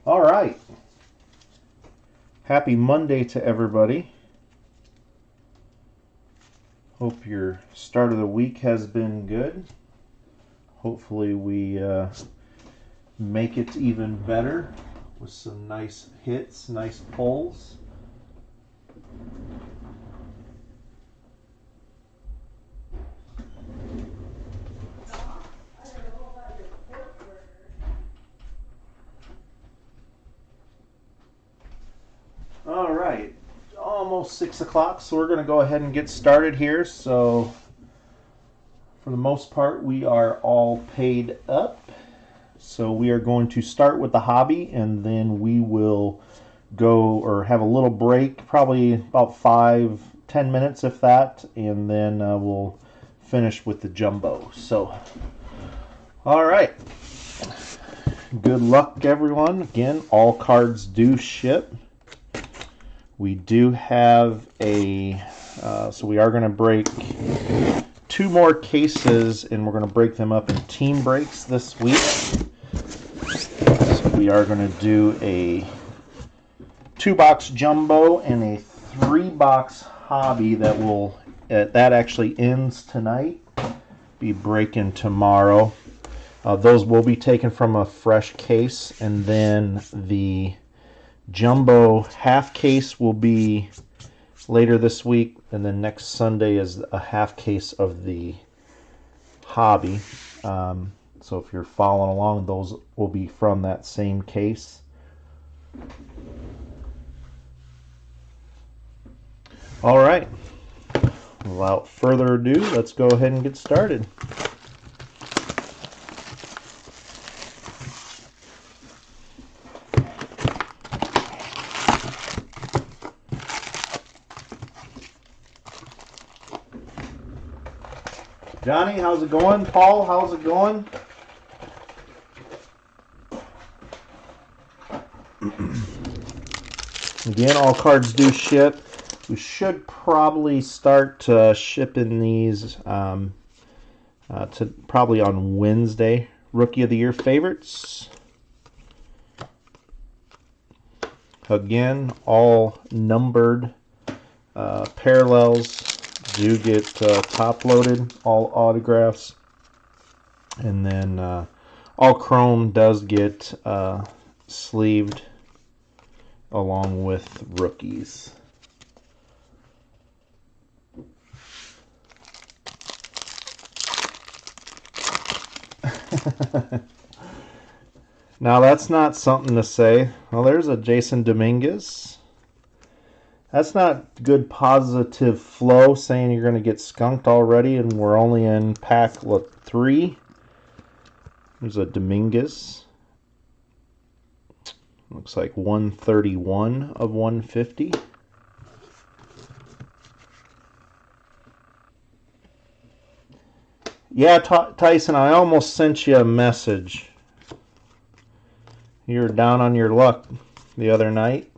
All right. Happy Monday to everybody. Hope your start of the week has been good. Hopefully we make it even better with some nice hits, nice pulls. All right, almost 6 o'clock, so we're going to go ahead and get started here. So for the most part, we are all paid up. So we are going to start with the hobby, and then we will go or have a little break, probably about 5-10 minutes if that, and then we'll finish with the jumbo. So all right, good luck everyone. Again, all cards do ship. We do have a so we are going to break 2 more cases, and we're going to break them up in team breaks this week. So we are going to do a 2-box jumbo and a 3-box hobby that will that actually ends tonight. Be breaking tomorrow. Those will be taken from a fresh case, and then the jumbo half case will be later this week, and then next Sunday is a half case of the hobby. So if you're following along, those will be from that same case. All right, without further ado, let's go ahead and get started. Johnny, how's it going? Paul, how's it going? Again, all cards do ship. We should probably start shipping these to probably on Wednesday. Rookie of the Year favorites. Again, all numbered parallels do get top loaded, all autographs, and then all chrome does get sleeved along with rookies. Now that's not something to say. Well, there's a Jason Dominguez. That's not good positive flow, saying you're going to get skunked already, and we're only in pack 3. There's a Dominguez. Looks like 131 of 150. Yeah, Tyson, I almost sent you a message. You were down on your luck the other night.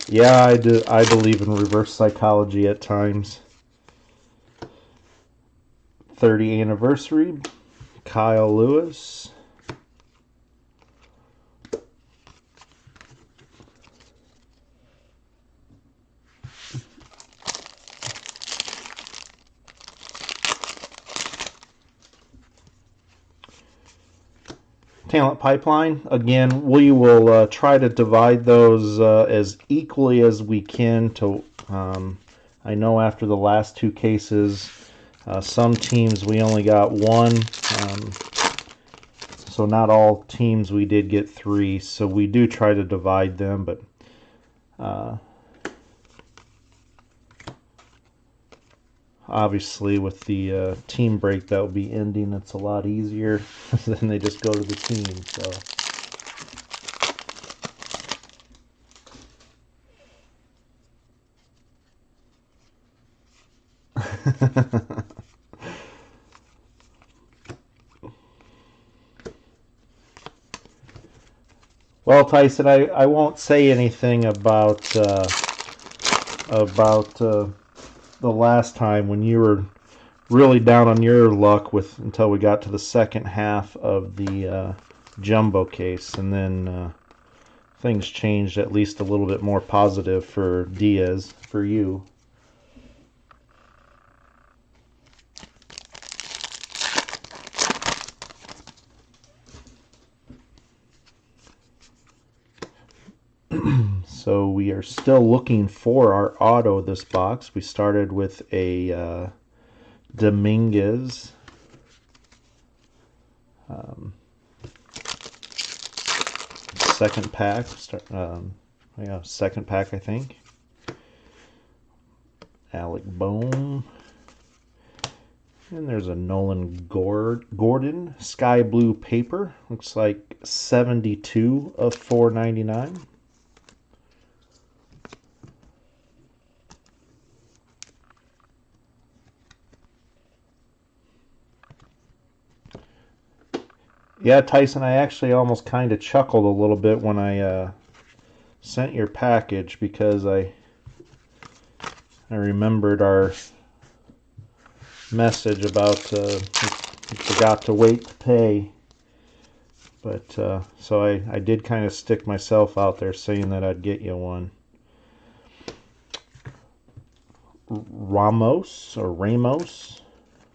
Yeah, I do. I believe in reverse psychology at times. 30th anniversary, Kyle Lewis. Talent pipeline. Again, we will try to divide those as equally as we can. To I know after the last 2 cases, some teams we only got 1, so not all teams we did get 3. So we do try to divide them, but obviously with the team break that will be ending, it's a lot easier. Then they just go to the team. So Well, Tyson, I won't say anything about the last time when you were really down on your luck with until we got to the second half of the jumbo case, and then things changed at least a little bit more positive for Diaz, for you. So we are still looking for our auto this box. We started with a Dominguez. Second pack. Yeah, second pack, I think. Alec Bohm. And there's a Nolan Gordon sky blue paper. Looks like 72 of 499. Yeah, Tyson, I actually almost kind of chuckled a little bit when I sent your package, because I remembered our message about you forgot to wait to pay. But so I did kind of stick myself out there saying that I'd get you one. Ramos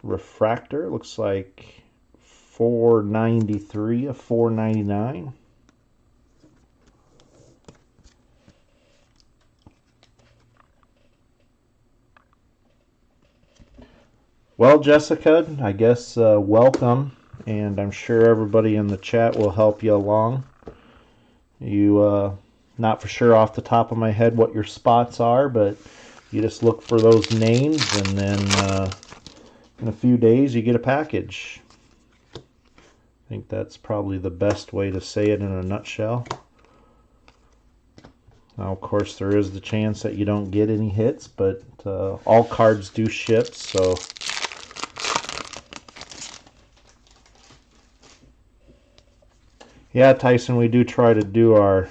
refractor, looks like 493 of 499. Well, Jessica, I guess welcome, and I'm sure everybody in the chat will help you along. You not for sure off the top of my head what your spots are, but you just look for those names, and then in a few days you get a package. I think that's probably the best way to say it in a nutshell. Now, of course, there is the chance that you don't get any hits, but all cards do ship, so yeah, Tyson, we do try to do our...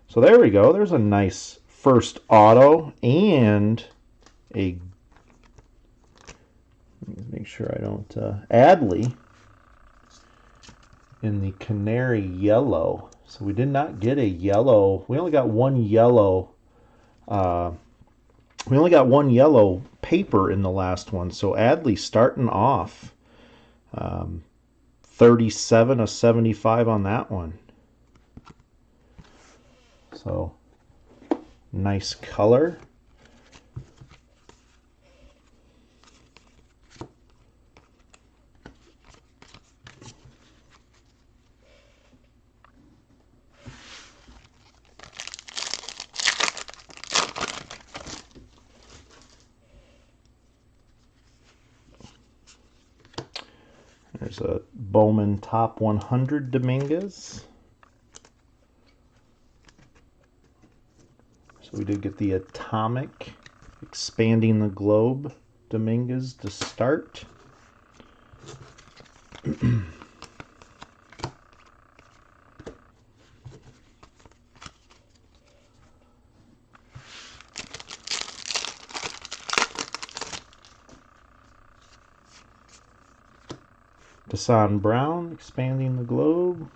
So there we go. There's a nice first auto and a... Let me make sure I don't... Adley in the canary yellow. So we did not get a yellow. We only got one yellow. We only got one yellow paper in the last one. So Adley starting off 37 of 75 on that one. So nice color. There's a Bowman Top 100 Dominguez. So we did get the Atomic Expanding the Globe Dominguez to start. Desan Brown, Expanding the Globe.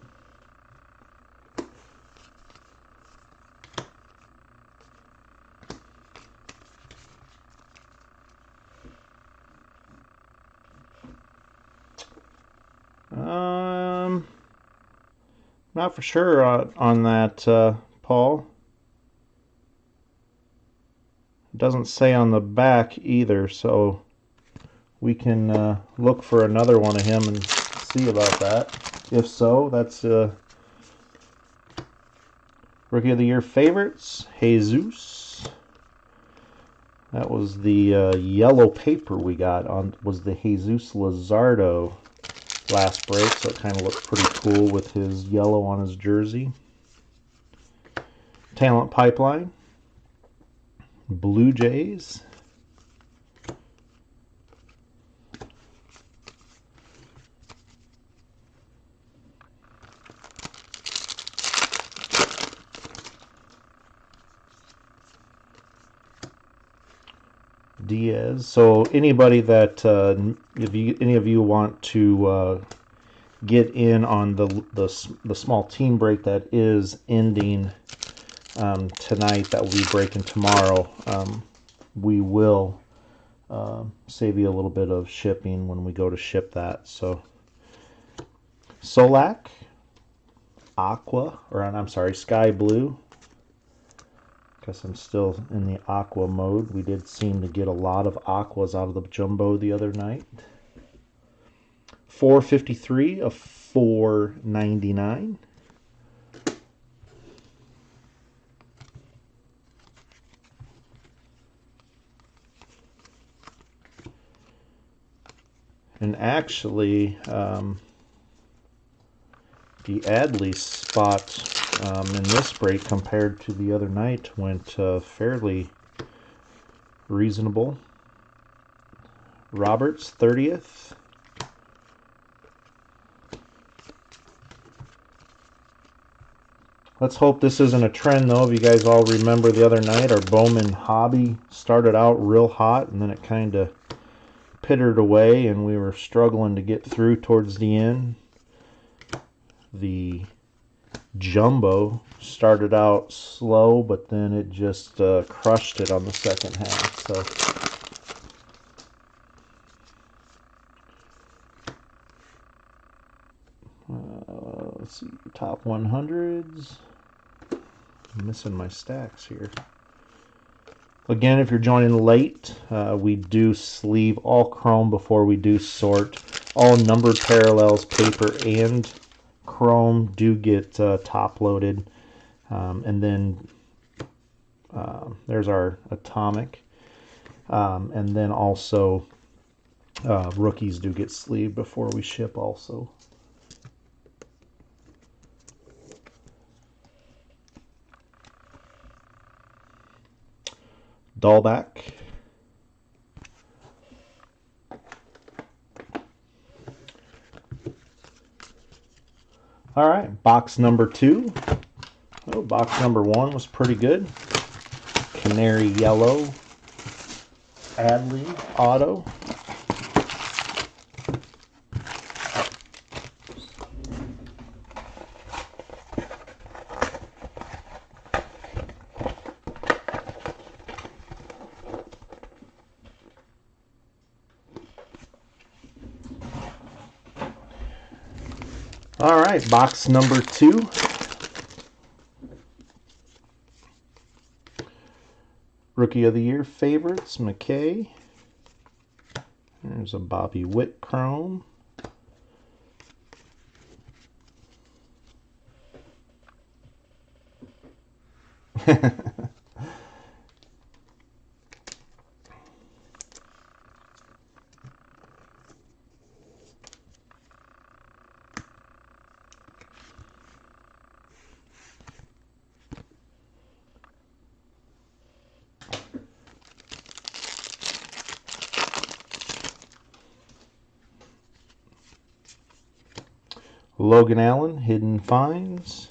Not for sure on that, Paul. It doesn't say on the back either, so we can look for another one of him and see about that. If so, that's Rookie of the Year favorites, Jesus. That was the yellow paper we got on, was the Jesus Luzardo last break, so it kind of looked pretty cool with his yellow on his jersey. Talent Pipeline, Blue Jays, Diaz. So anybody that, if any of you want to get in on the small team break that is ending tonight, that will be breaking tomorrow, we will save you a little bit of shipping when we go to ship that. So Solak, Aqua, or I'm sorry, Sky Blue. Guess I'm still in the Aqua mode. We did seem to get a lot of Aquas out of the jumbo the other night. 453 of 499. And actually, the Adley spot in this break compared to the other night went fairly reasonable. Roberts, 30th. Let's hope this isn't a trend, though. If you guys all remember the other night, our BOWMAN Hobby started out real hot, and then it kind of pittered away, and we were struggling to get through towards the end. The jumbo started out slow, but then it just crushed it on the second half. So let's see, top 100s. I'm missing my stacks here. Again, if you're joining late, we do sleeve all chrome before we do sort. All numbered parallels, paper, and chrome do get top loaded. And then there's our atomic. And then also rookies do get sleeved before we ship also. Dahlback. All right, box number 2. Oh, box number 1 was pretty good. Canary yellow. Adley auto. All right, box number 2. Rookie of the Year favorites, McKay. There's a Bobby Witt chrome. Logan Allen, Hidden Finds.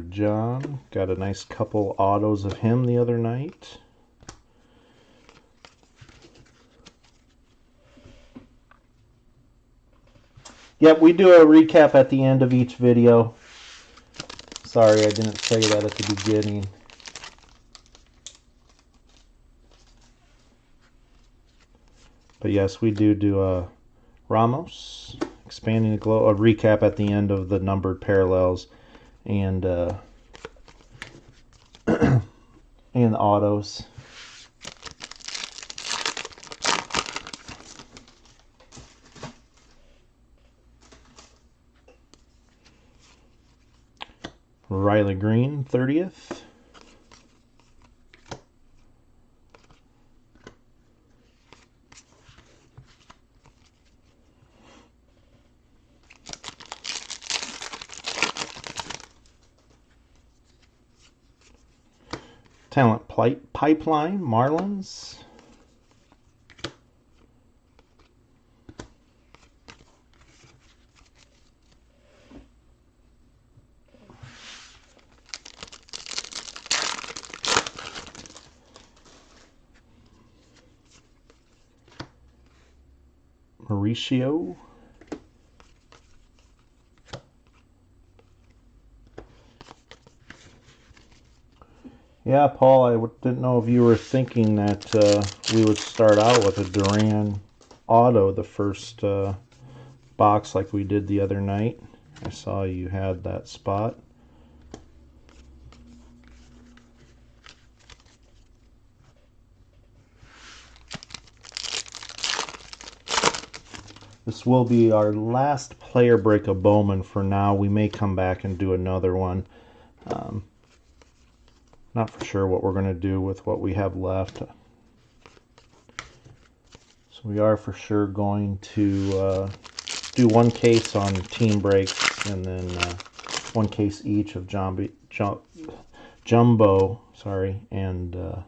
John, got a nice couple autos of him the other night. Yep, we do a recap at the end of each video. Sorry, I didn't say that at the beginning. But yes, we do a Ramos, expanding the glow, a recap at the end of the numbered parallels, and and the autos. Riley Green, 30th. Talent Pipeline, Marlins. Mauricio. Yeah, Paul, I didn't know if you were thinking that we would start out with a Duran auto, the first box like we did the other night. I saw you had that spot. This will be our last player break of Bowman for now. We may come back and do another one. Not for sure what we're going to do with what we have left. So we are for sure going to do one case on team breaks and then one case each of Jumbo, and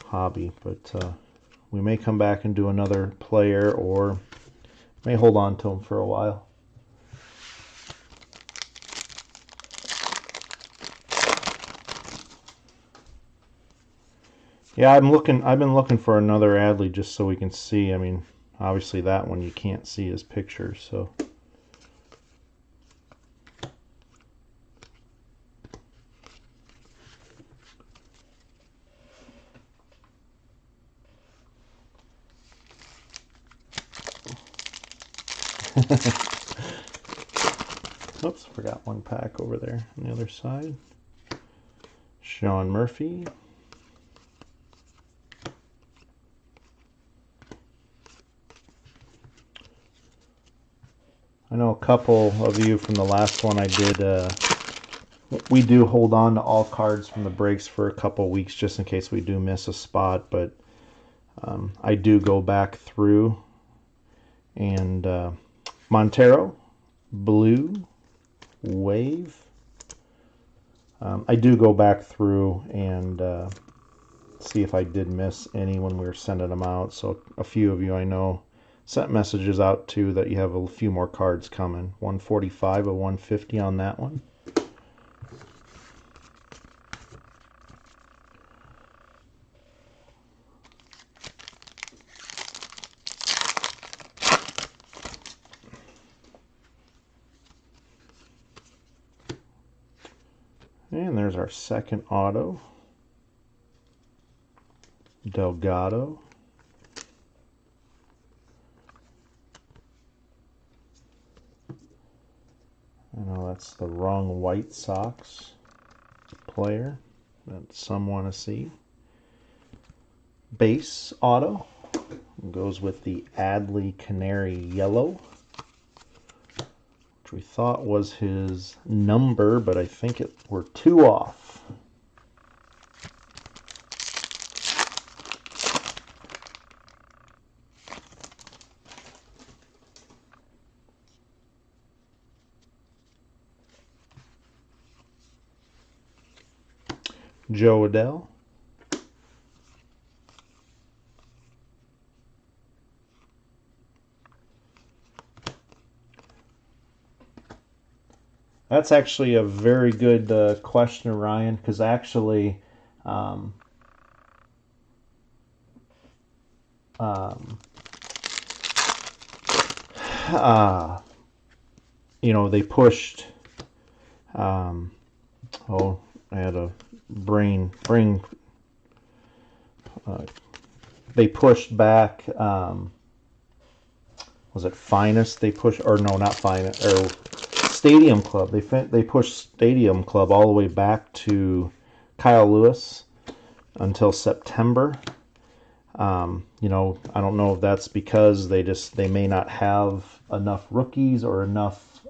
Hobby. But we may come back and do another player, or may hold on to them for a while. Yeah, I've been looking for another Adley just so we can see. I mean, obviously that one you can't see his picture, so. Oops, forgot one pack over there on the other side. Sean Murphy. I know a couple of you from the last one I did, we do hold on to all cards from the breaks for a couple weeks just in case we do miss a spot, but I do go back through, and Montero, Blue, Wave. I do go back through and see if I did miss any when we were sending them out, so a few of you I know sent messages out too that you have a few more cards coming. 145 or 150 on that one. And there's our second auto. Delgado. I know that's the wrong White Sox player that some want to see. Base auto goes with the Adley Canary Yellow, which we thought was his number, but I think we're 2 off. Joe Adell. That's actually a very good question, Ryan, because actually you know, they pushed oh, I had a brain they pushed back was it Finest? They pushed, or no, not Finest, or Stadium Club. They pushed Stadium Club all the way back to Kyle Lewis until September. You know, I don't know if that's because they may not have enough rookies or enough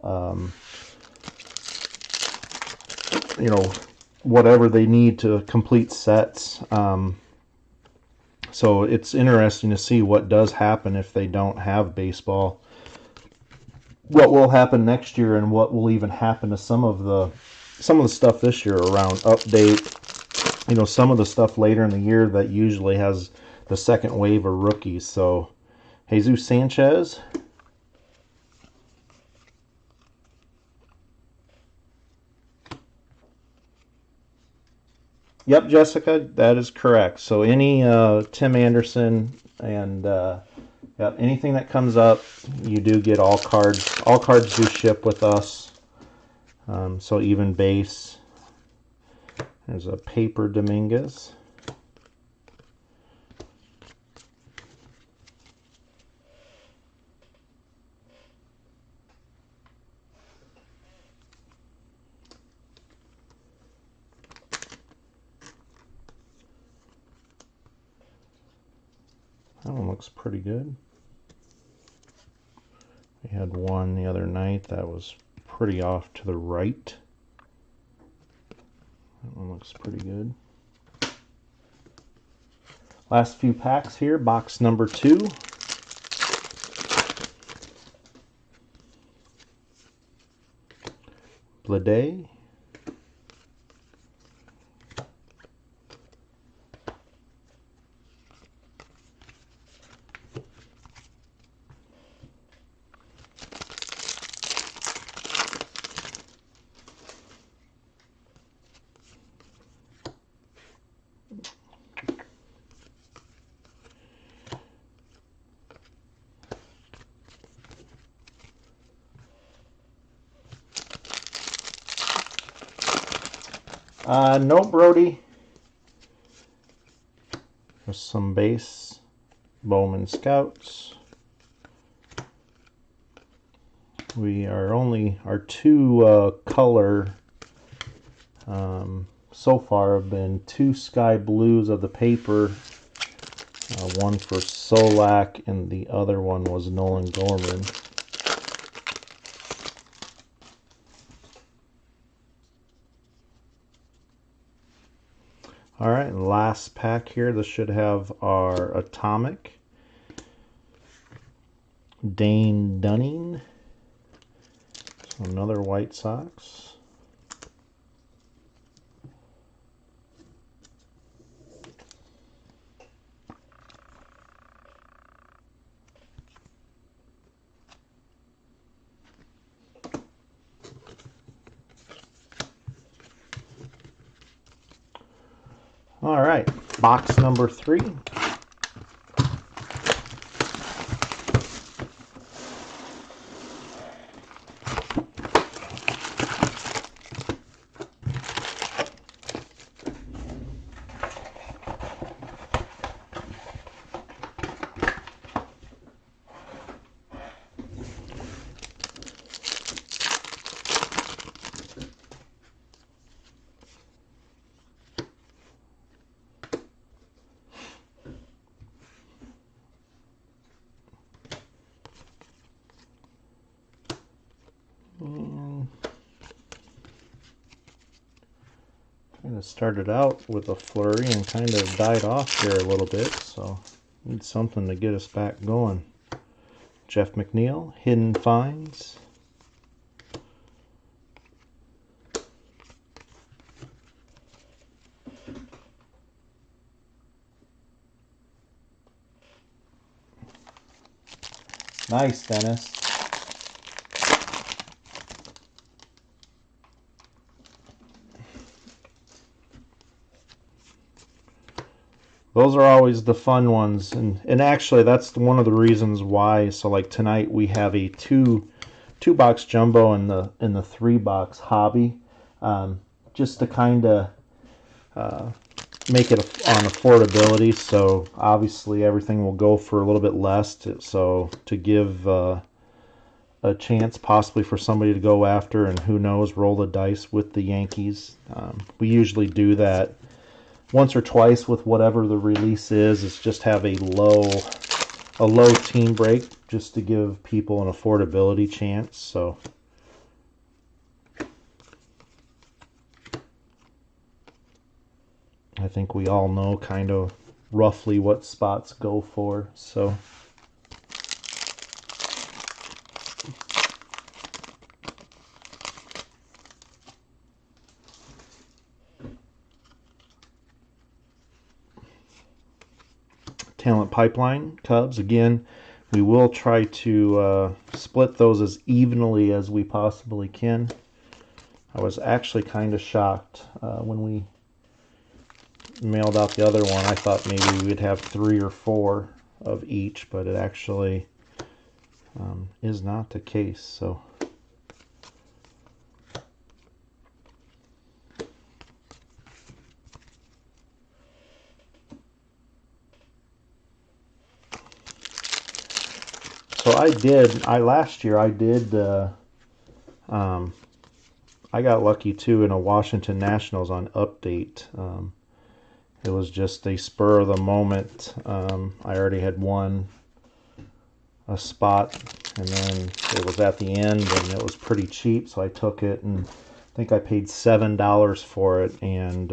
you know, whatever they need to complete sets. So it's interesting to see what does happen if they don't have baseball. What will happen next year, and what will even happen to some of the stuff this year around update you know, some of the stuff later in the year that usually has the second wave of rookies. So Jesus Sanchez. Yep, Jessica, that is correct. So any Tim Anderson and yep, anything that comes up, you do get all cards. All cards do ship with us. So even base. There's a paper Dominguez. That one looks pretty good. We had one the other night that was pretty off to the right. That one looks pretty good. Last few packs here, box number 2. Blade. No, Brody. There's some base Bowman Scouts. We are only, our 2 color so far have been 2 sky blues of the paper. One for Solak and the other one was Nolan Gorman. All right, last pack here. This should have our Atomic. Dane Dunning. So another White Sox. All right, box number 3. And kind of started out with a flurry and kind of died off here a little bit, so need something to get us back going. Jeff McNeil, Hidden Finds. Nice, Dennis. Those are always the fun ones, and actually that's one of the reasons why. So like tonight we have a two box jumbo and the 3-box hobby, just to kind of make it on affordability. So obviously everything will go for a little bit less. So to give a chance possibly for somebody to go after, and who knows, roll the dice with the Yankees. We usually do that once or twice with whatever the release is. It's just have a low team break just to give people an affordability chance. So I think we all know kind of roughly what spots go for. So Talent Pipeline Cubs. Again, we will try to split those as evenly as we possibly can. I was actually kind of shocked when we mailed out the other one. I thought maybe we'd have 3 or 4 of each, but it actually is not the case. So last year I did I got lucky too in a Washington Nationals on Update. It was just a spur of the moment. I already had won a spot, and then it was at the end, and it was pretty cheap, so I took it, and I think I paid $7 for it, and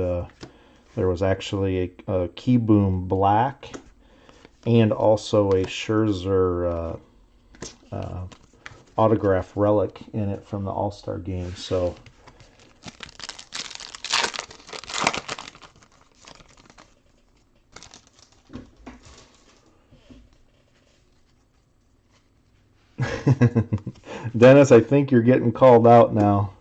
there was actually a Key Boom Black and also a Scherzer autograph relic in it from the All-Star game. So Dennis, I think you're getting called out now.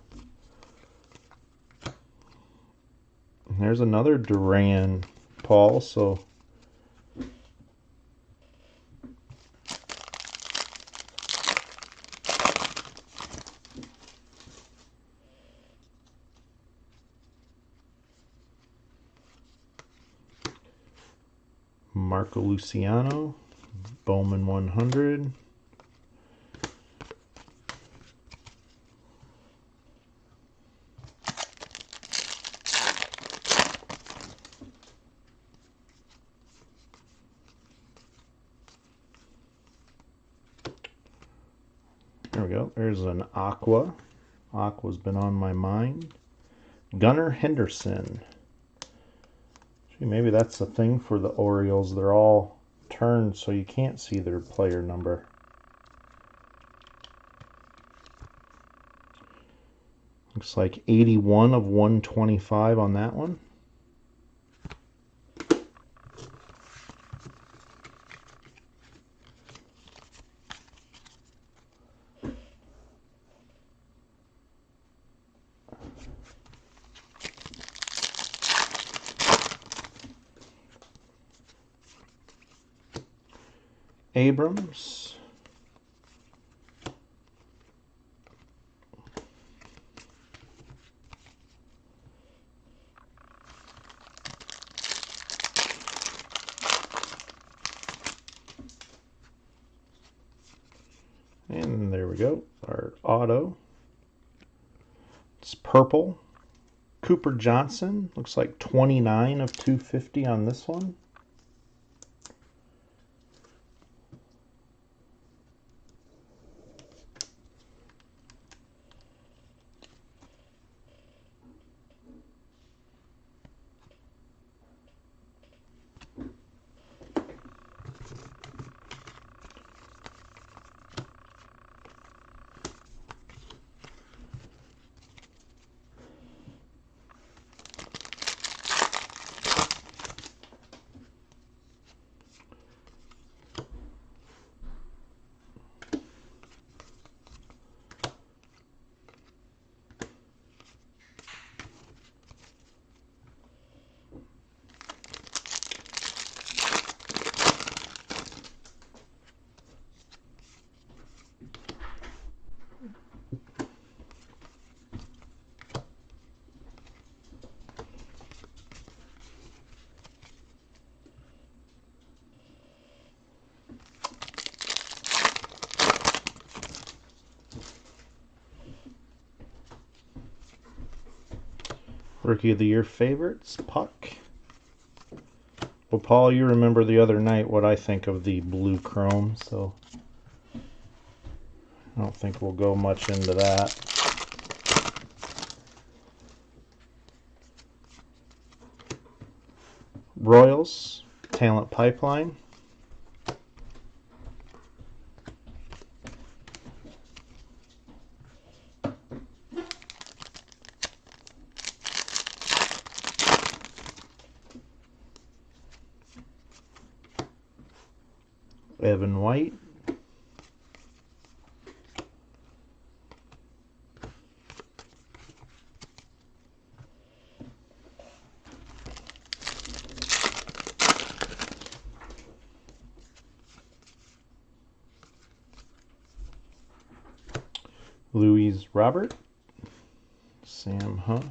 There's another Duran, Paul, so Marco Luciano, Bowman 100. There we go. There's an Aqua. Aqua's been on my mind. Gunnar Henderson. Gee, maybe that's the thing for the Orioles. They're all turned so you can't see their player number. Looks like 81 of 125 on that one. Abrams. And there we go, our auto. It's purple. Cooper Johnson, looks like 29 of 250 on this one. Rookie of the Year favorites, Puck. Well, Paul, you remember the other night what I think of the blue chrome, so I don't think we'll go much into that. Royals, Talent Pipeline. Evan White. Louise Robert. Sam Huff.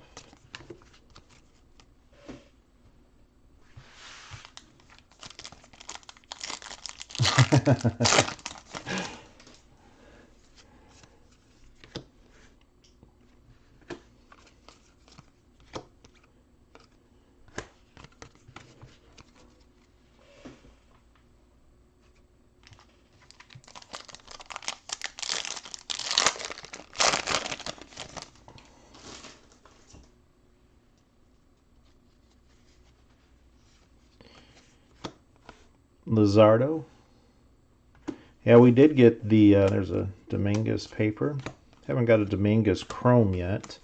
Lizardo. Yeah, we did get the, there's a Dominguez paper. Haven't got a Dominguez Chrome yet.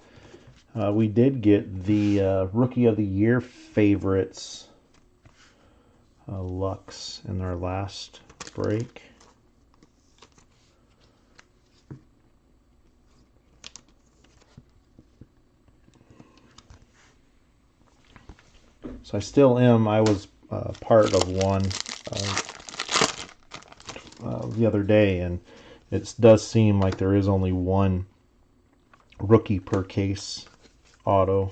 We did get the Rookie of the Year favorites Lux in our last break. So I still am. I was part of one the other day, and it does seem like there is only one rookie per case auto.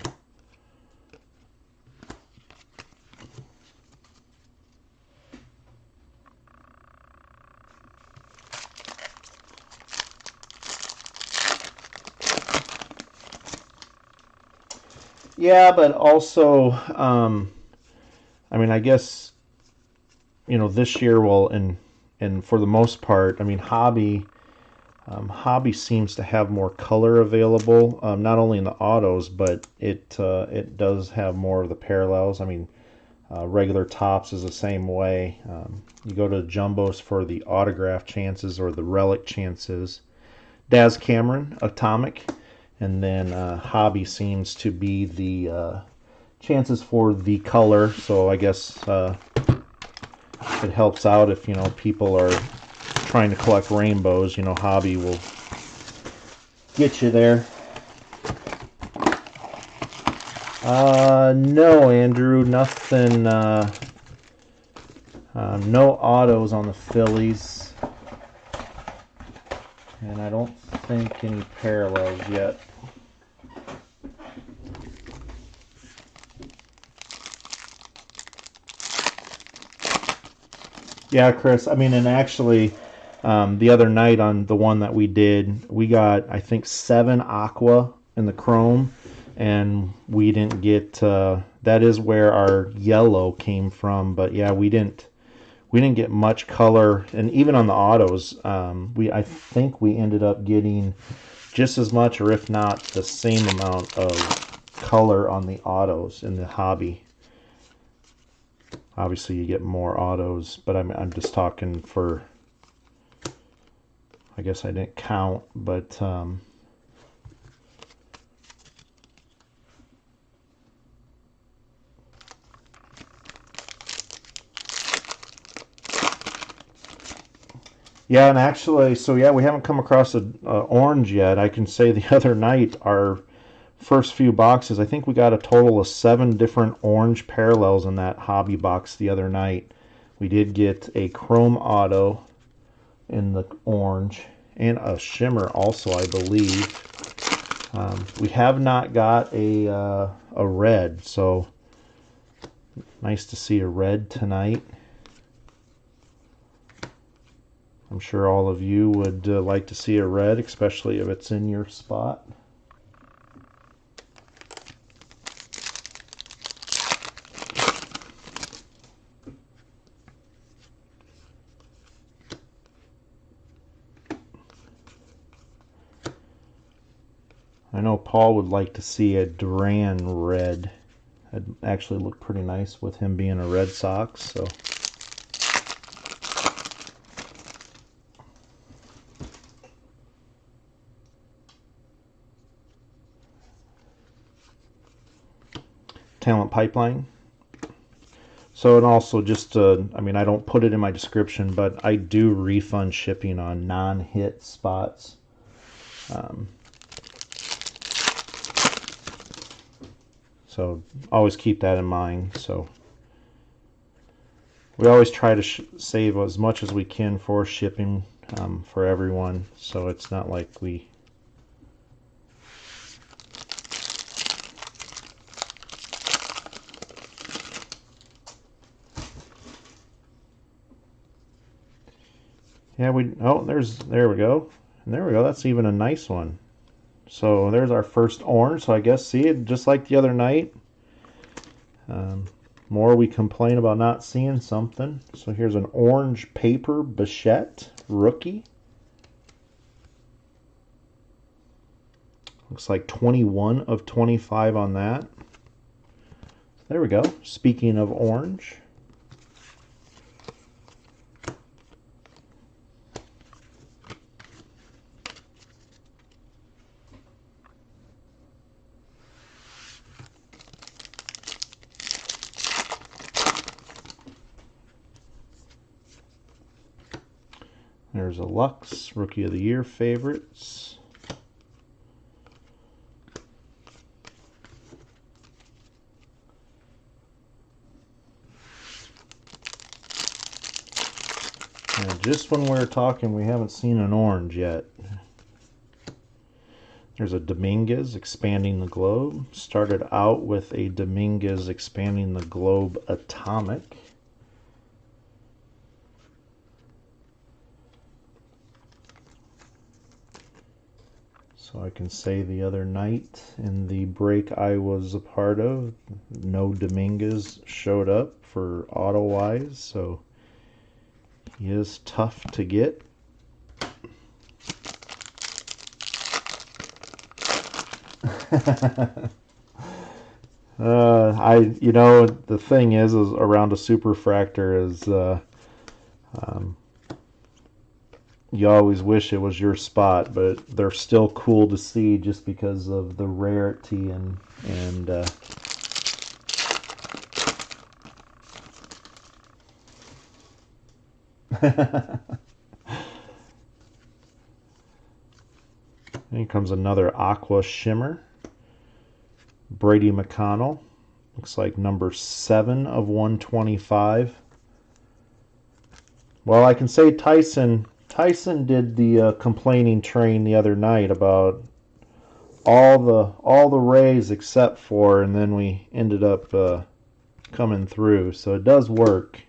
Yeah, but also, I mean, I guess, you know, this year, well, and for the most part, I mean, Hobby seems to have more color available, not only in the autos, but it does have more of the parallels. I mean, regular Tops is the same way. You go to Jumbos for the autograph chances or the relic chances. Daz Cameron, Atomic, and then Hobby seems to be the chances for the color. So I guess it helps out if, you know, people are trying to collect rainbows. You know, Hobby will get you there. No, Andrew, nothing. No autos on the Phillies, and I don't think any parallels yet. Yeah, Chris. I mean, and actually, the other night on the one that we did, we got, I think, 7 aqua in the chrome, and we didn't get. That is where our yellow came from. But yeah, we didn't get much color, and even on the autos, I think we ended up getting just as much, or if not the same amount of color on the autos in the Hobby. Obviously, you get more autos, but I'm just talking for. I guess I didn't count, but yeah, and actually, so yeah, we haven't come across an orange yet. I can say the other night, our first few boxes, I think we got a total of 7 different orange parallels in that Hobby box the other night. We did get a chrome auto in the orange and a shimmer also, I believe. We have not got a red, so nice to see a red tonight. I'm sure all of you would like to see a red, especially if it's in your spot. I know Paul would like to see a Duran red. That'd actually look pretty nice with him being a Red Sox. So. Talent Pipeline. So, and also just, I mean, I don't put it in my description, but I do refund shipping on non-hit spots. So always keep that in mind. So we always try to save as much as we can for shipping for everyone. So it's not like we... Yeah, there we go. And there we go. That's even a nice one. So there's our first orange. So I guess, see, just like the other night, more we complain about not seeing something. So here's an orange paper Bichette rookie. Looks like 21 of 25 on that. There we go. Speaking of orange. There's a Lux, Rookie of the Year favorites. And just when we're talking, we haven't seen an orange yet. There's a Dominguez Expanding the Globe. Started out with a Dominguez Expanding the Globe Atomic. So I can say the other night in the break I was a part of, no Dominguez showed up for auto-wise, so he is tough to get. You know, the thing is around a superfractor is, you always wish it was your spot, but they're still cool to see just because of the rarity and here comes another Aqua Shimmer. Brady McConnell. Looks like number 7 of 125. Well, I can say Tyson did the complaining train the other night about all the Rays except for, and then we ended up coming through. So it does work.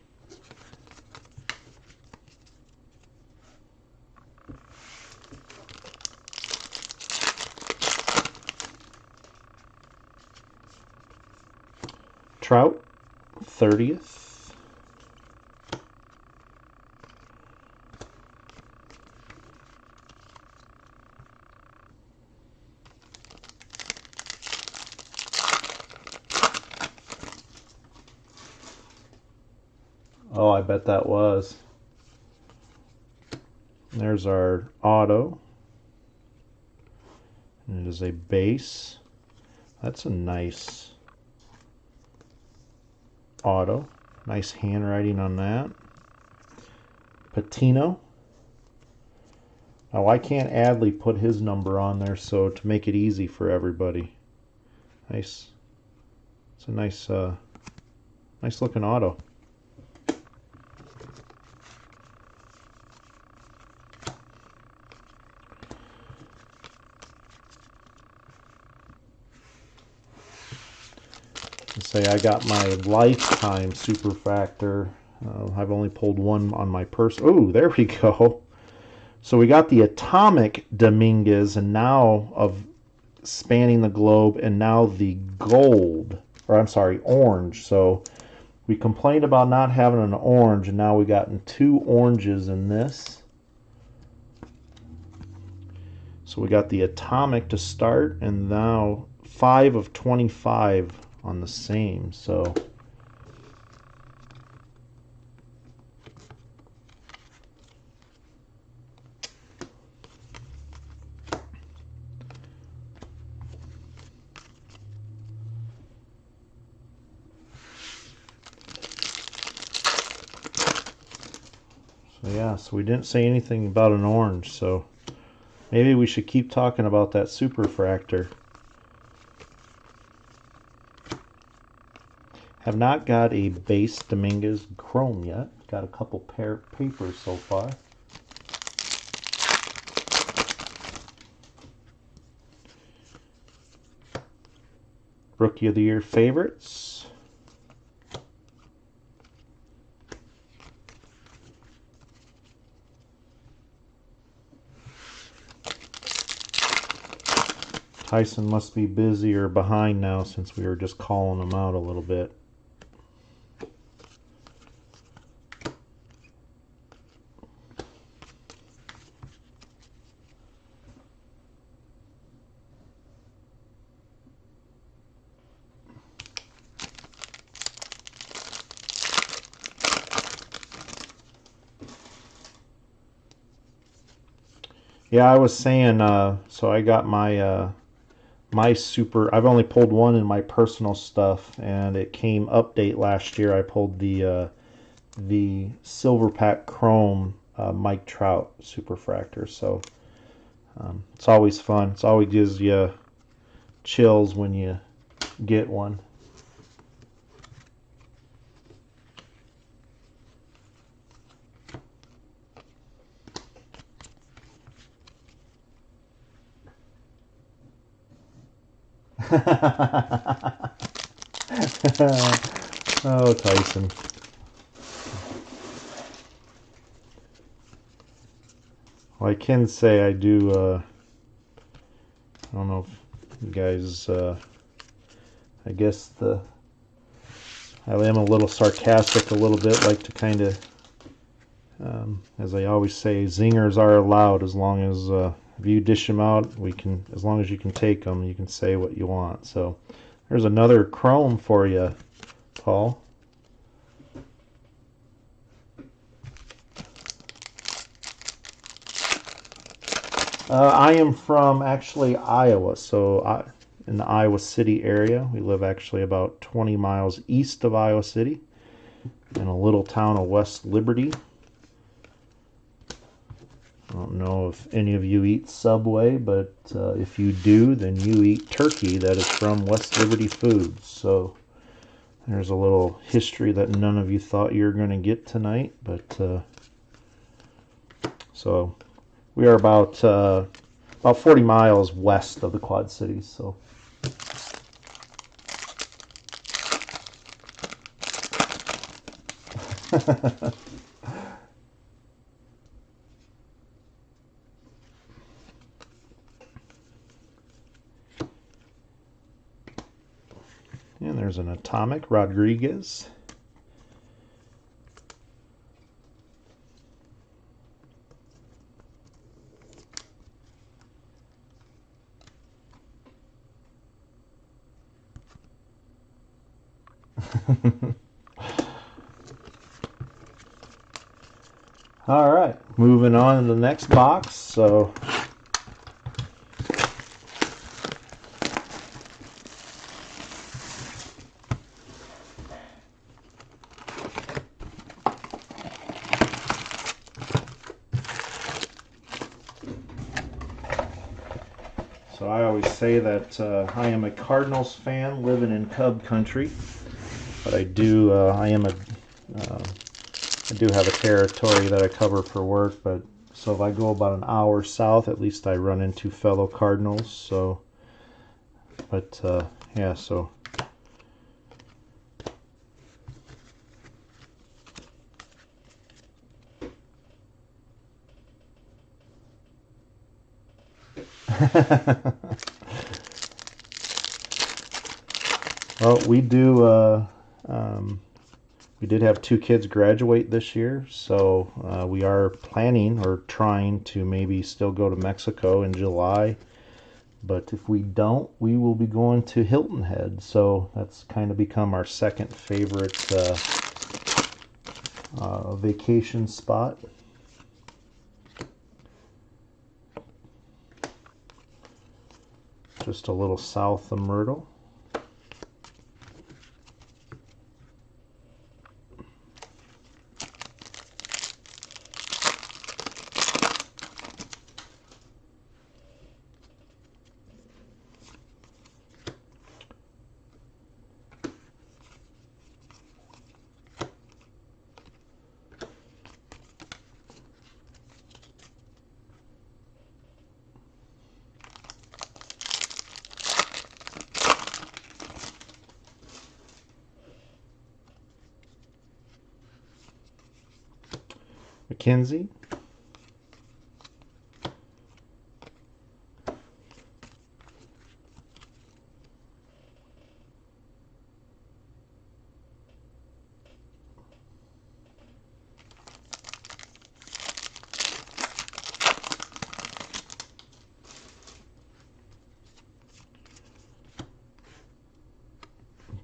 Trout, 30th. Oh, I bet that was. There's our auto. And it is a base. That's a nice auto. Nice handwriting on that. Patino. Now, why can't Adley put his number on there so to make it easy for everybody? Nice. It's a nice, nice looking auto. Say I got my lifetime superfractor. I've only pulled one on my purse. Oh, there we go. So we got the Atomic Dominguez, and now of Spanning the Globe, and now the gold, or I'm sorry, orange. So we complained about not having an orange, and now we've gotten 2 oranges in this. So we got the Atomic to start, and now 5 of 25 on the same. So Yeah, so we didn't say anything about an orange, so maybe we should keep talking about that superfractor. Have not got a base Dominguez chrome yet. Got a couple papers so far. Rookie of the Year favorites. Tyson must be busy or behind now since we were just calling him out a little bit. Yeah, I was saying, so I got my I've only pulled one in my personal stuff, and it came update last year. I pulled the Silver Pack Chrome Mike Trout Superfractor, so it's always fun. It always gives you chills when you get one. Oh, Tyson. Well, I can say I do, I don't know if you guys, I guess I am a little sarcastic a little bit, like to kind of, as I always say, zingers are allowed as long as, if you dish them out, as long as you can take them, you can say what you want. So there's another chrome for you, Paul. I am from actually Iowa, so in the Iowa City area. We live actually about 20 miles east of Iowa City in a little town of West Liberty. I don't know if any of you eat Subway, but if you do, then you eat turkey that is from West Liberty Foods. So there's a little history that none of you thought you were going to get tonight. But so we are about 40 miles west of the Quad Cities. So. And there's an Atomic Rodriguez. All right, moving on to the next box. So I always say that I am a Cardinals fan living in Cub country, but I do have a territory that I cover for work. But so if I go about an hour south, at least I run into fellow Cardinals. So, but yeah, so. Well, we did have 2 kids graduate this year, so we are planning or trying to maybe still go to Mexico in July. But if we don't, we will be going to Hilton Head. So that's kind of become our second favorite vacation spot. Just a little south of Myrtle. Kinsey.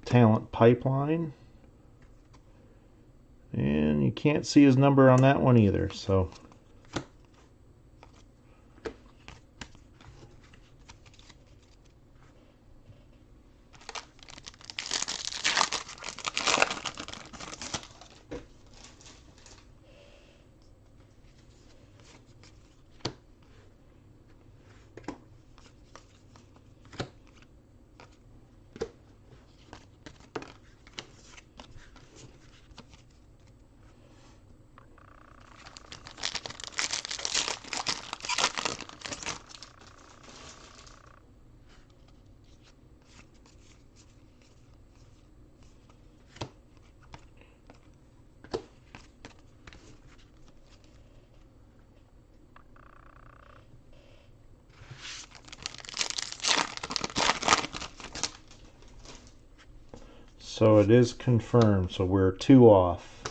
Talent Pipeline. And you can't see his number on that one either, so it is confirmed, so we're 2 off.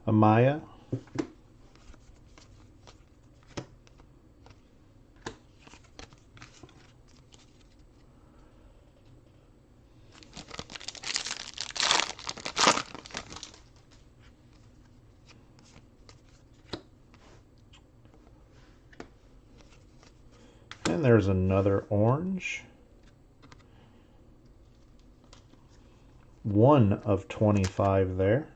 Amaya. And there's another orange. 1 of 25 there.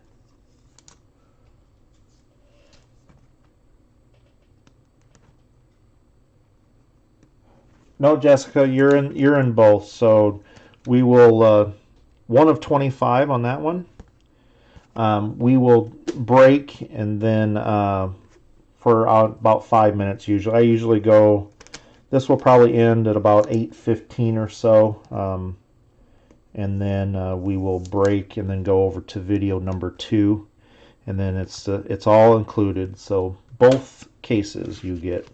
No, Jessica, you're in both. So we will 1 of 25 on that one. We will break and then for about 5 minutes usually. I usually go. This will probably end at about 8:15 or so, and then we will break and then go over to video number 2, and then it's all included. So both cases you get.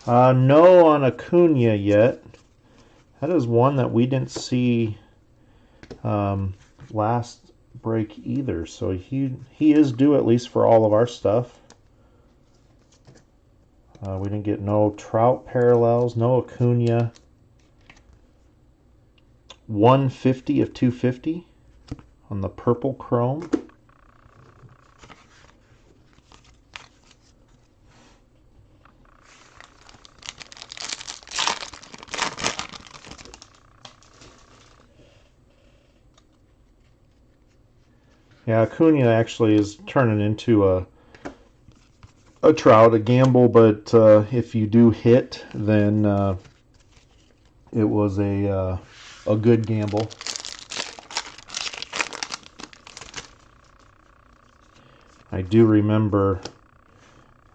No on Acuna yet. That is one that we didn't see last break either. So he is due at least for all of our stuff. We didn't get no Trout parallels, no Acuna. 150 of 250 on the purple chrome. Yeah, Acuna actually is turning into a Trout, a gamble, but if you do hit, then it was a good gamble. I do remember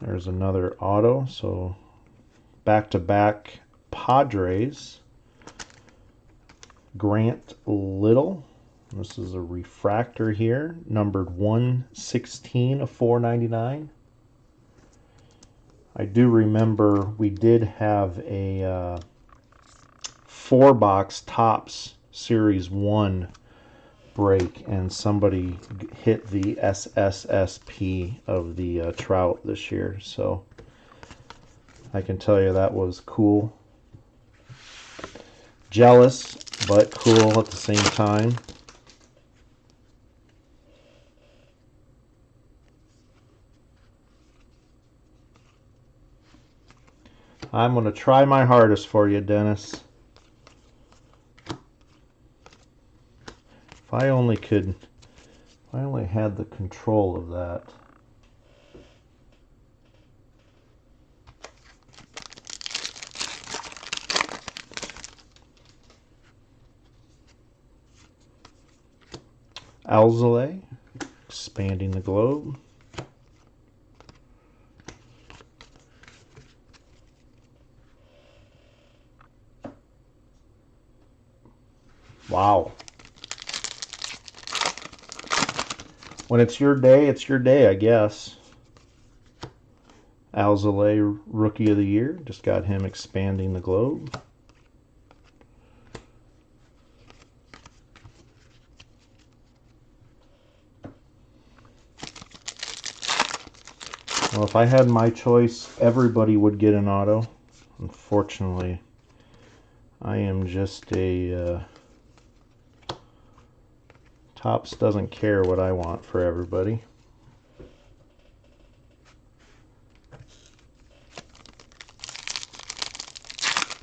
there's another auto, so back-to-back Padres. Grant Little. This is a refractor here, numbered 116 of 499. I do remember we did have a 4-box Topps Series 1 break, and somebody hit the SSSP of the Trout this year. So I can tell you that was cool. Jealous, but cool at the same time. I'm going to try my hardest for you, Dennis. If I only had the control of that. Alzolay, expanding the globe. Wow. When it's your day, I guess. Alzolay, Rookie of the Year. Just got him expanding the globe. Well, if I had my choice, everybody would get an auto. Unfortunately, I am just a... Topps doesn't care what I want for everybody.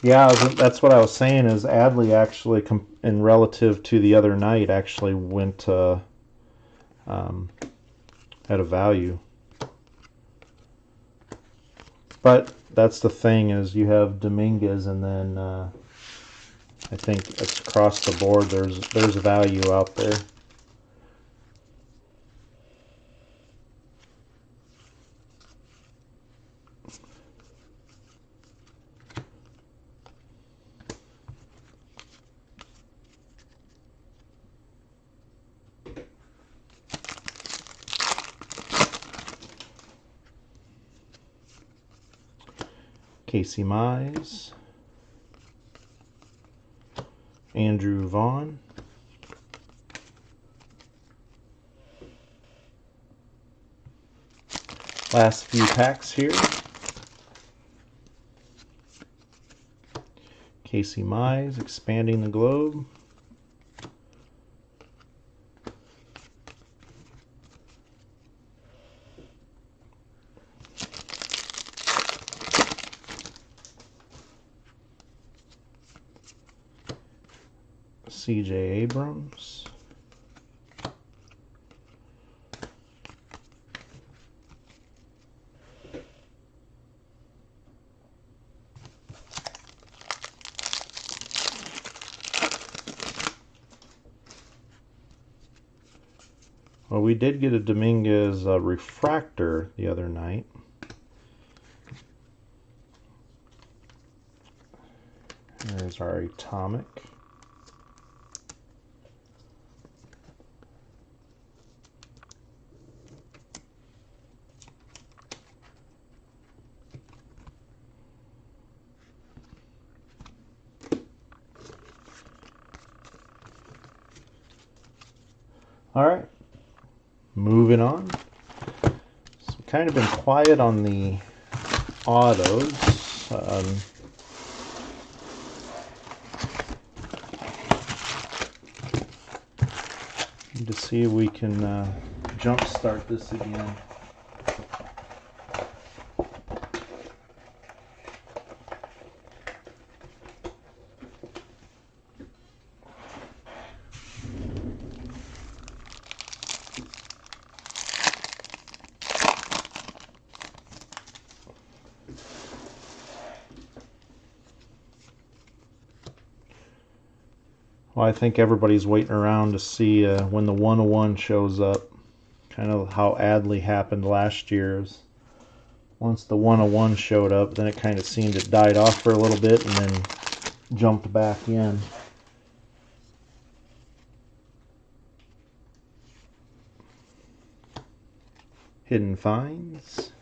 Yeah, that's what I was saying, is Adley actually, in relative to the other night, actually went at a value. But that's the thing, is you have Dominguez, and then I think it's across the board. There's value out there. Casey Mize, Andrew Vaughn, last few packs here. Casey Mize, expanding the globe. CJ Abrams. Well, we did get a Dominguez refractor the other night. There's our atomic. All right, moving on. So kind of been quiet on the autos. Need to see if we can jump start this again. Well, I think everybody's waiting around to see when the 101 shows up. Kind of how Adley happened last year. Once the 101 showed up, then it kind of seemed it died off for a little bit and then jumped back in. Hidden Finds.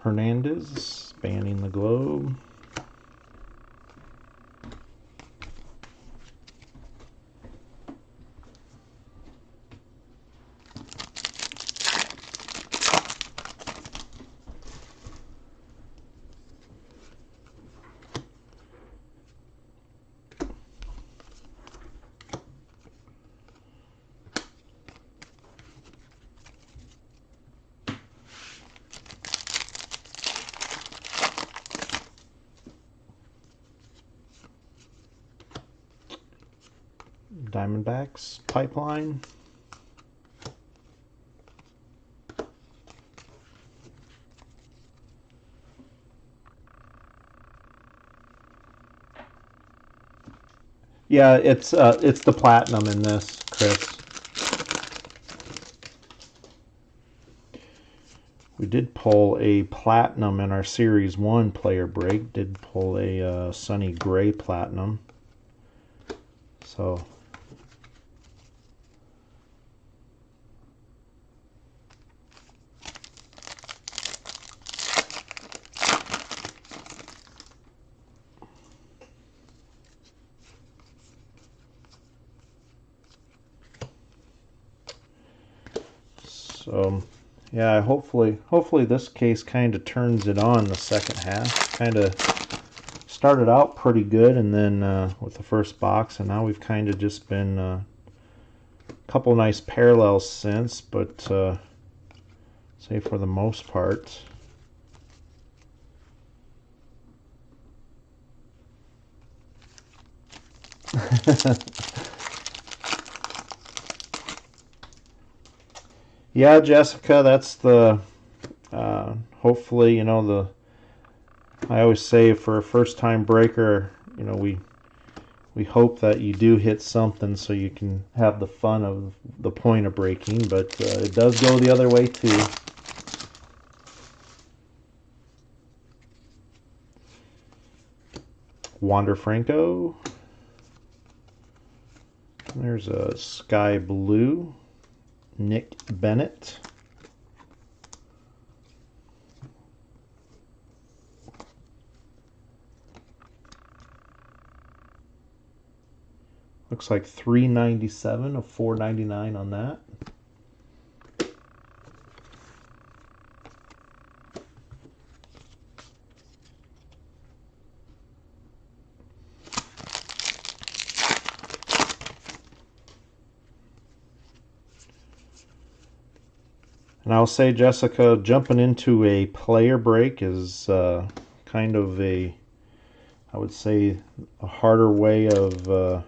Hernandez, spanning the globe. Diamondbacks pipeline. Yeah, it's the platinum in this, Chris. We did pull a platinum in our Series 1 player break. Did pull a Sunny Gray platinum. So yeah, hopefully this case kind of turns it on the second half. Kind of started out pretty good, and then with the first box, and now we've kind of just been a couple nice parallels since, but say for the most part. Yeah, Jessica, that's the hopefully, you know, I always say for a first-time breaker, you know, we hope that you do hit something so you can have the fun of the point of breaking, but it does go the other way too. Wander Franco. There's a Sky Blue. Nick Bennett. Looks like $397 of $499 on that. And I'll say, Jessica, jumping into a player break is kind of I would say, a harder way of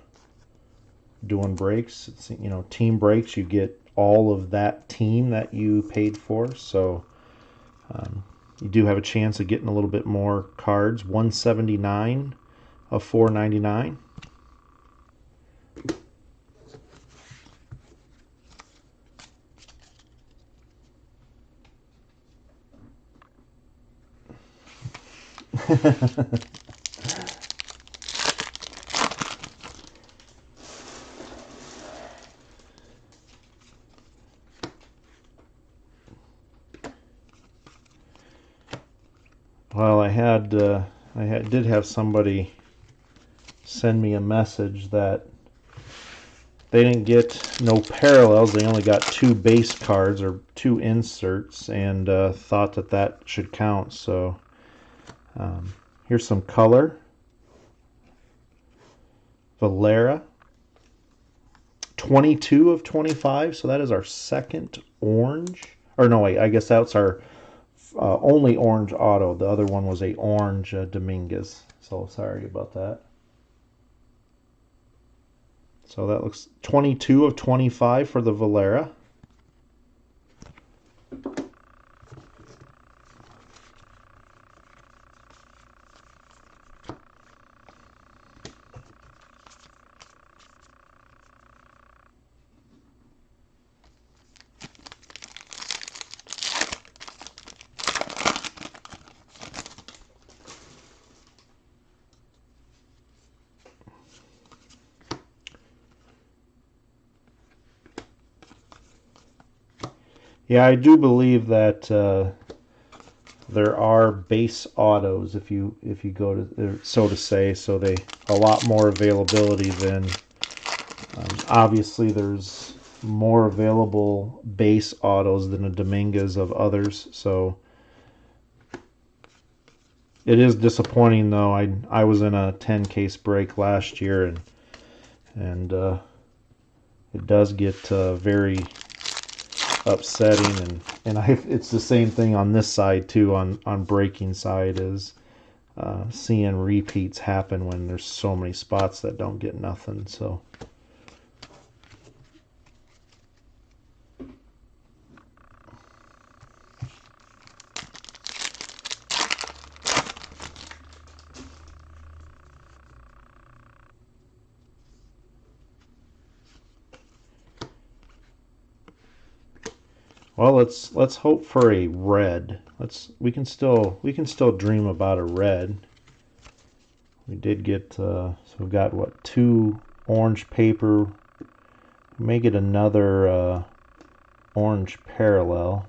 doing breaks. It's, you know, team breaks, you get all of that team that you paid for, so you do have a chance of getting a little bit more cards. 179 of 499. Well, I did have somebody send me a message that they didn't get no parallels. They only got 2 base cards or 2 inserts, and thought that should count. So here's some color. Valera, 22 of 25. So that is our second orange. Or no, wait, I guess that's our only orange auto. The other one was a orange Dominguez. So sorry about that. So that looks 22 of 25 for the Valera. Yeah, I do believe that there are base autos if you go to, so to say, so they a lot more availability than obviously there's more available base autos than a Dominguez of others, so it is disappointing though. I was in a 10 case break last year, and it does get very upsetting, and it's the same thing on this side too, on breaking side, is seeing repeats happen when there's so many spots that don't get nothing. So Well, let's hope for a red. We can still dream about a red. We did get so we've got what, 2 orange paper. We may get another orange parallel.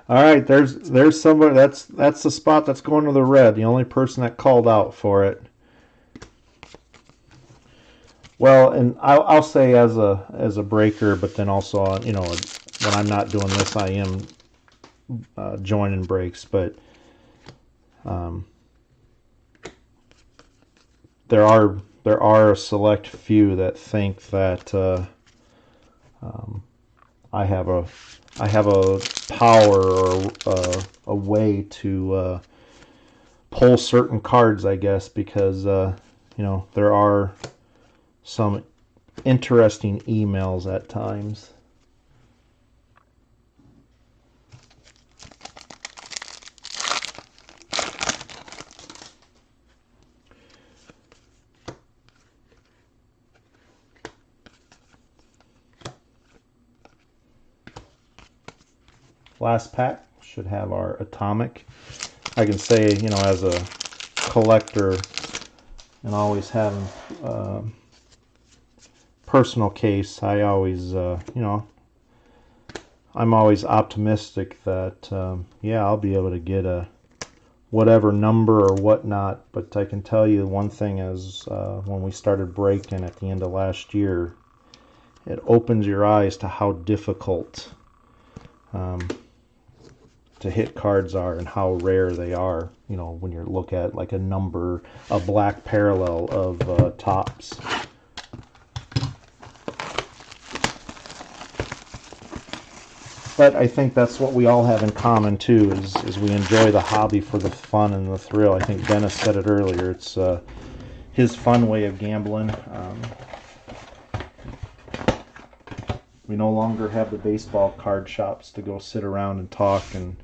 All right, there's somebody. That's the spot that's going to the red. The only person that called out for it. Well, and I'll say as a breaker, but then also, you know, when I'm not doing this, I am joining breaks. But there are a select few that think that I have a power or a way to pull certain cards, I guess, because you know, there are some interesting emails at times. Last pack should have our atomic. I can say, you know, as a collector and always having personal case, I always, you know, I'm always optimistic that, yeah, I'll be able to get a whatever number or whatnot. But I can tell you one thing is, when we started breaking at the end of last year, it opens your eyes to how difficult to hit cards are and how rare they are. You know, when you look at like a number, a black parallel of tops. But I think that's what we all have in common too, is we enjoy the hobby for the fun and the thrill. I think Dennis said it earlier. It's his fun way of gambling. We no longer have the baseball card shops to go sit around and talk, and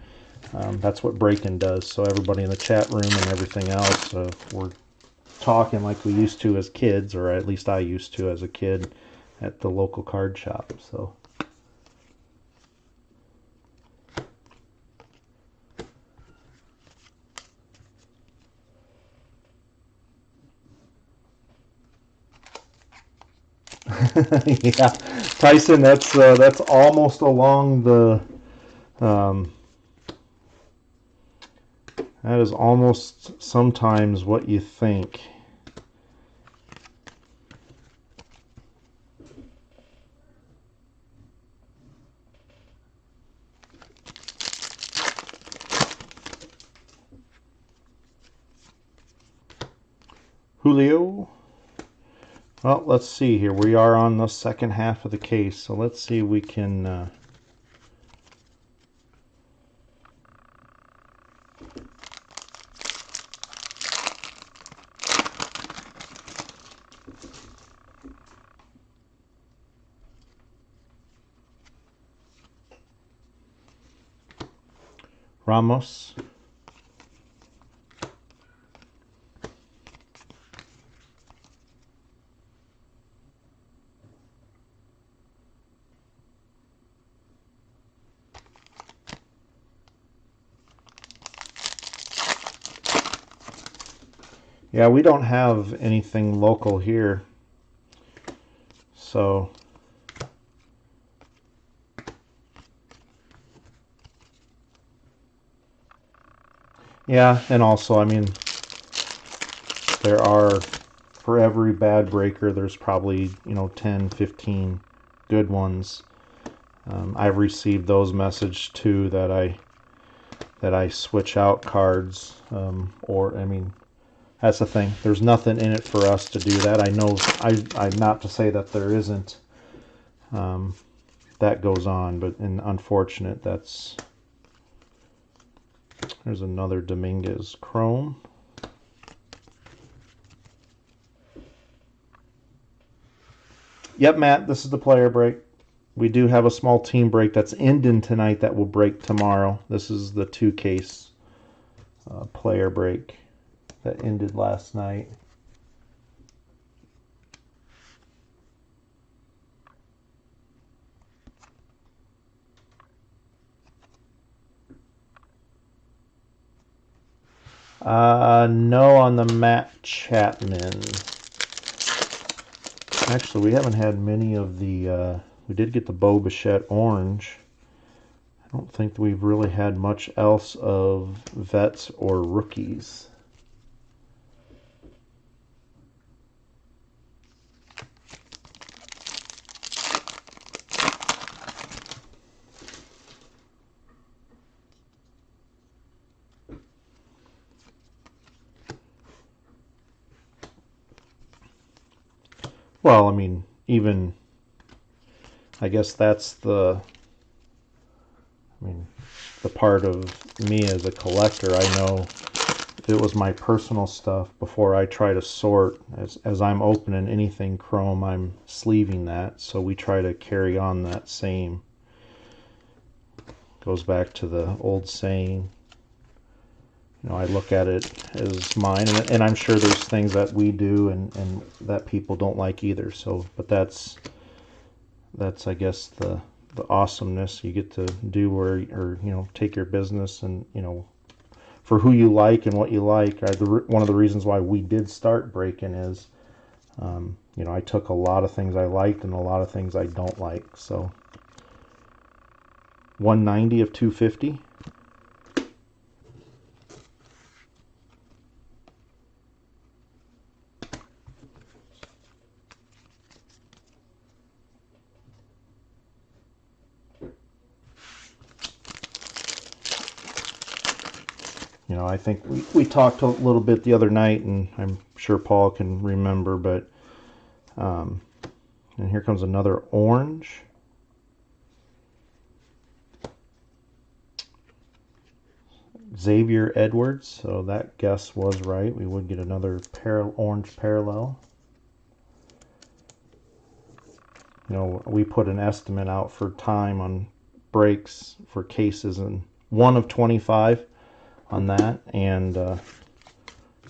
that's what breaking does. So everybody in the chat room and everything else, we're talking like we used to as kids, or at least I used to as a kid at the local card shop. So. Yeah, Tyson, that's almost along the that is almost sometimes what you think. Julio. Well, let's see here. We are on the second half of the case, so let's see if we can Ramos. Yeah, we don't have anything local here, so yeah, and also, I mean, there are, for every bad breaker, there's probably, you know, 10, 15 good ones. I've received those messages too, that I switch out cards, or, I mean, that's the thing. There's nothing in it for us to do that. I know, I'm not to say that there isn't that goes on. But unfortunate, there's another Dominguez chrome. Yep, Matt, this is the player break. We do have a small team break that's ending tonight that will break tomorrow. This is the 2-case player break that ended last night. No on the Matt Chapman. Actually, we haven't had many of the, we did get the Bo Bichette orange. I don't think we've really had much else of vets or rookies. Well, I mean, even, I guess that's the part of me as a collector. I know if it was my personal stuff, before I try to sort, as I'm opening anything chrome, I'm sleeving that. So we try to carry on that same. Goes back to the old saying, I look at it as mine, and I'm sure there's things that we do and that people don't like either. So, but that's I guess the awesomeness you get to do, or take your business and for who you like and what you like. One of the reasons why we did start breaking is I took a lot of things I liked and a lot of things I don't like. So 190 of 250. I think we talked a little bit the other night, and I'm sure Paul can remember, but and here comes another orange. Xavier Edwards, so that guess was right. We would get another orange parallel. We put an estimate out for time on breaks for cases, and 1 of 25 on that, and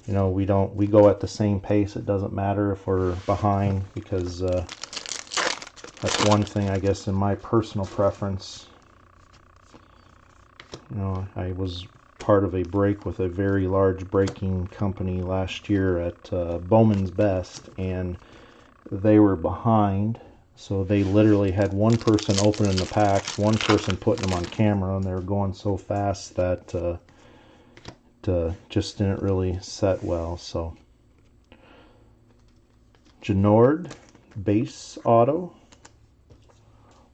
we go at the same pace. It doesn't matter if we're behind, because that's one thing, I guess, in my personal preference. I was part of a break with a very large breaking company last year at Bowman's Best, and they were behind. So they literally had one person opening the packs, one person putting them on camera, and they were going so fast that just didn't really set well. So Genord base auto,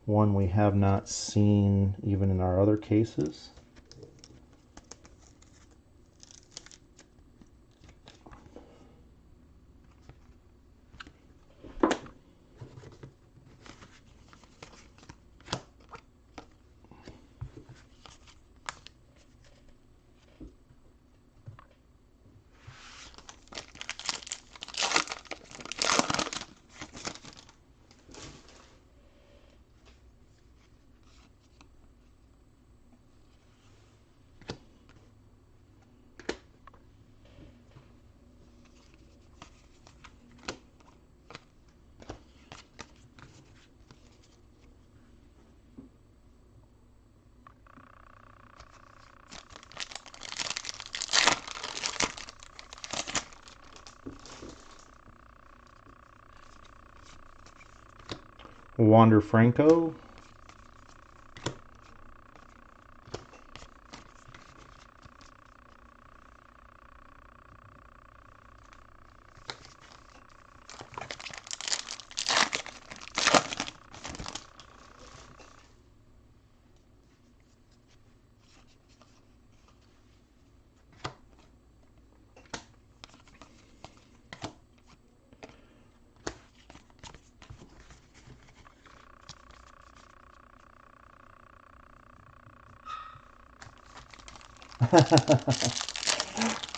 one we have not seen even in our other cases. Wander Franco.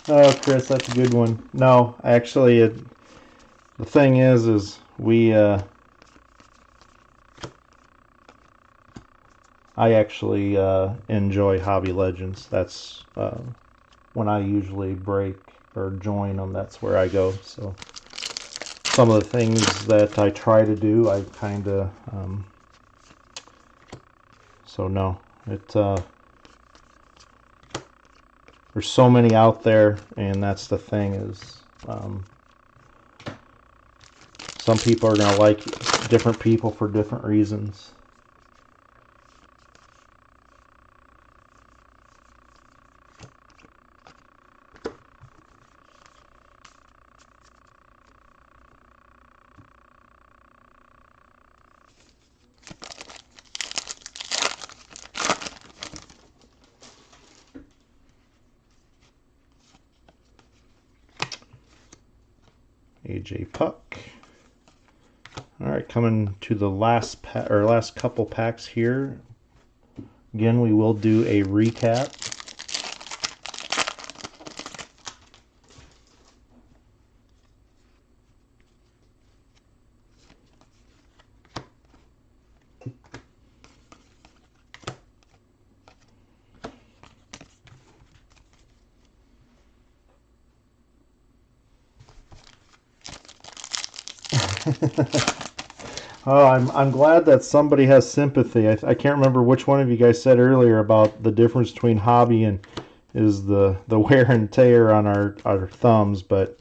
Oh, Chris, that's a good one. No, actually, the thing is we, I actually enjoy Hobby Legends. That's when I usually break or join them. That's where I go. So some of the things that I try to do, I kind of, so no, there's so many out there, and that's the thing is, some people are going to like different people for different reasons. AJ Puck. All right, coming to the last last couple packs here. Again, we will do a recap. Oh, I'm glad that somebody has sympathy. I can't remember which one of you guys said earlier about the difference between hobby and is the wear and tear on our thumbs, but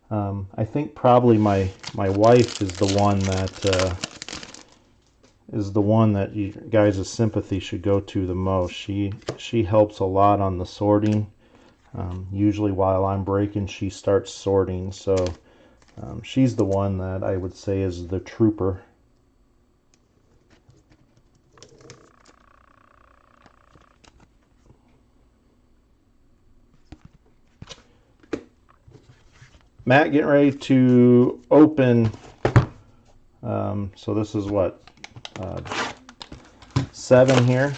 I think probably my wife is the one that you guys' sympathy should go to the most. She helps a lot on the sorting. Usually while I'm breaking, she starts sorting, so she's the one that I would say is the trooper. Matt, getting ready to open. So this is what, 7 here.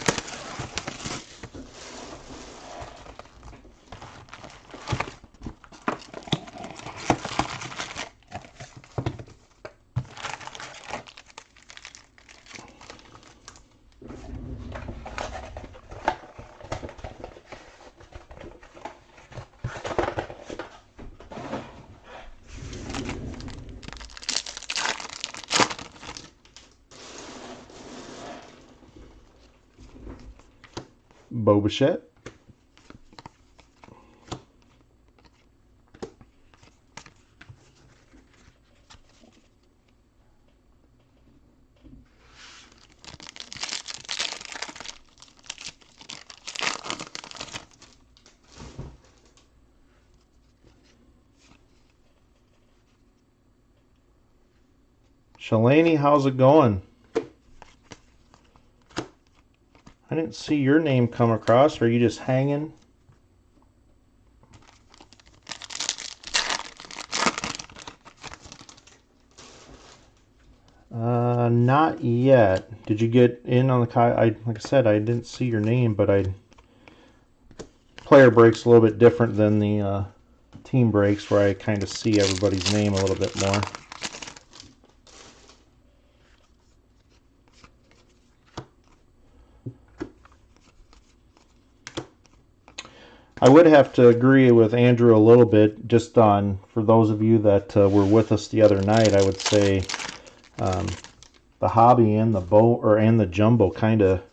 Boba. Shalani, how's it going? I didn't see your name come across. Are you just hanging? Not yet. Did you get in on the like I said, I didn't see your name, but player breaks a little bit different than the team breaks, where I kind of see everybody's name a little bit more. I would have to agree with Andrew a little bit, just on, for those of you that were with us the other night, I would say the hobby and the jumbo kind of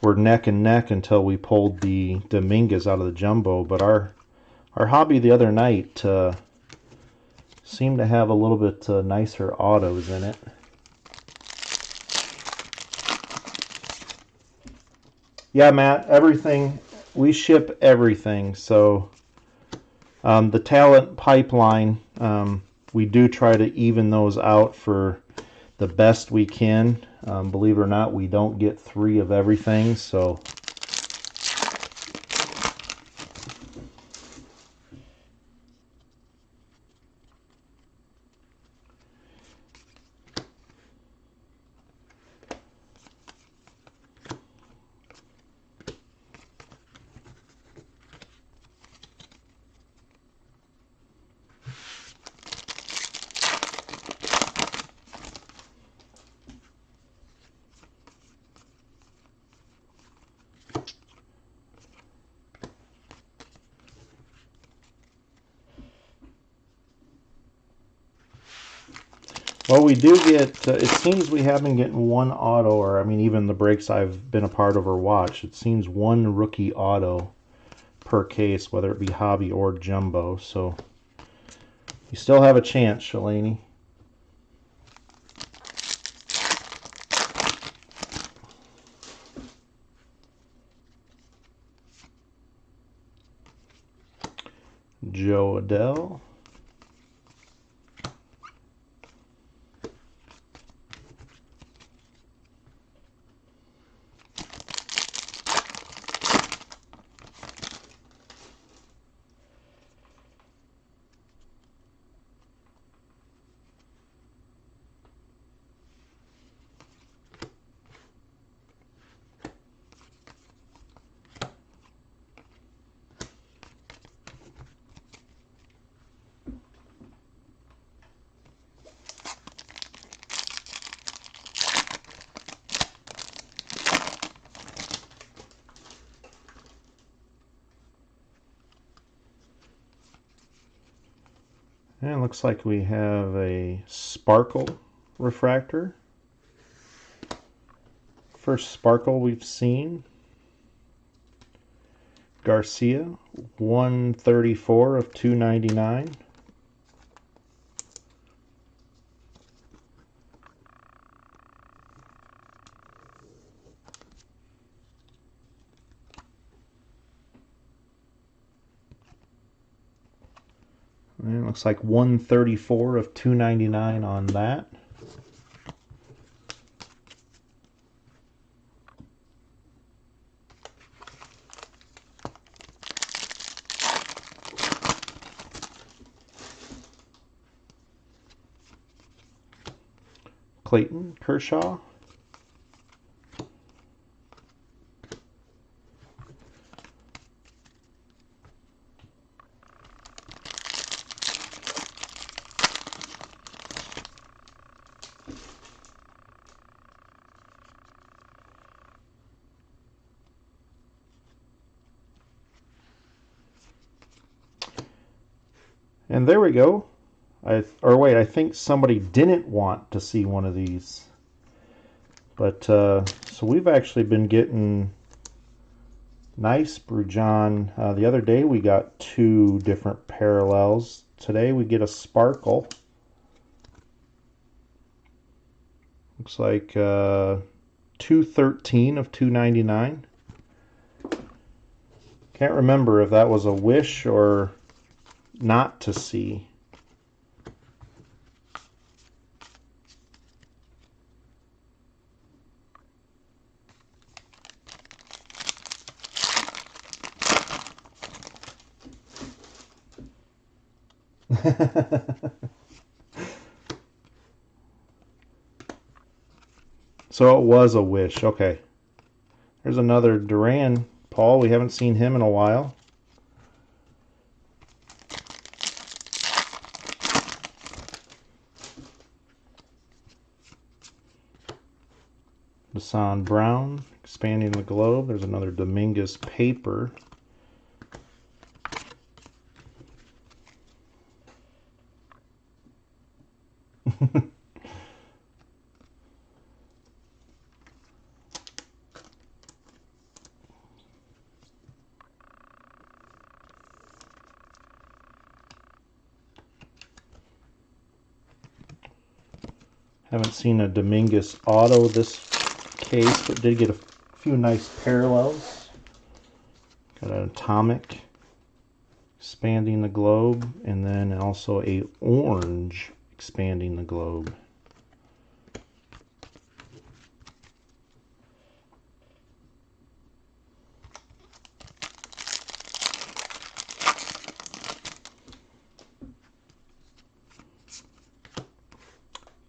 were neck and neck until we pulled the Dominguez out of the jumbo. But our hobby the other night seemed to have a little bit nicer autos in it. Yeah, Matt, everything, we ship everything. So the talent pipeline, we do try to even those out for the best we can. Believe it or not, we don't get 3 of everything, so Well, we do get, it seems we have been getting one auto, or I mean, even the breaks I've been a part of or watched, it seems one rookie auto per case, whether it be hobby or jumbo. So you still have a chance, Shalani. Joe Adele. And it looks like we have a sparkle refractor. First sparkle we've seen. Garcia, 134 of 299. And it looks like 134 of 299 on that. Clayton Kershaw. And there we go. I think somebody didn't want to see one of these. But, so we've actually been getting nice Brujan. The other day we got two different parallels. Today we get a sparkle. Looks like 213 of 299. Can't remember if that was a wish or not to see. So it was a wish. Okay. There's another Duran. Paul, we haven't seen him in a while. Hassan Brown, expanding the globe. There's another Dominguez paper. Haven't seen a Dominguez auto this case, but did get a few nice parallels. Got an atomic expanding the globe, and then also a orange expanding the globe.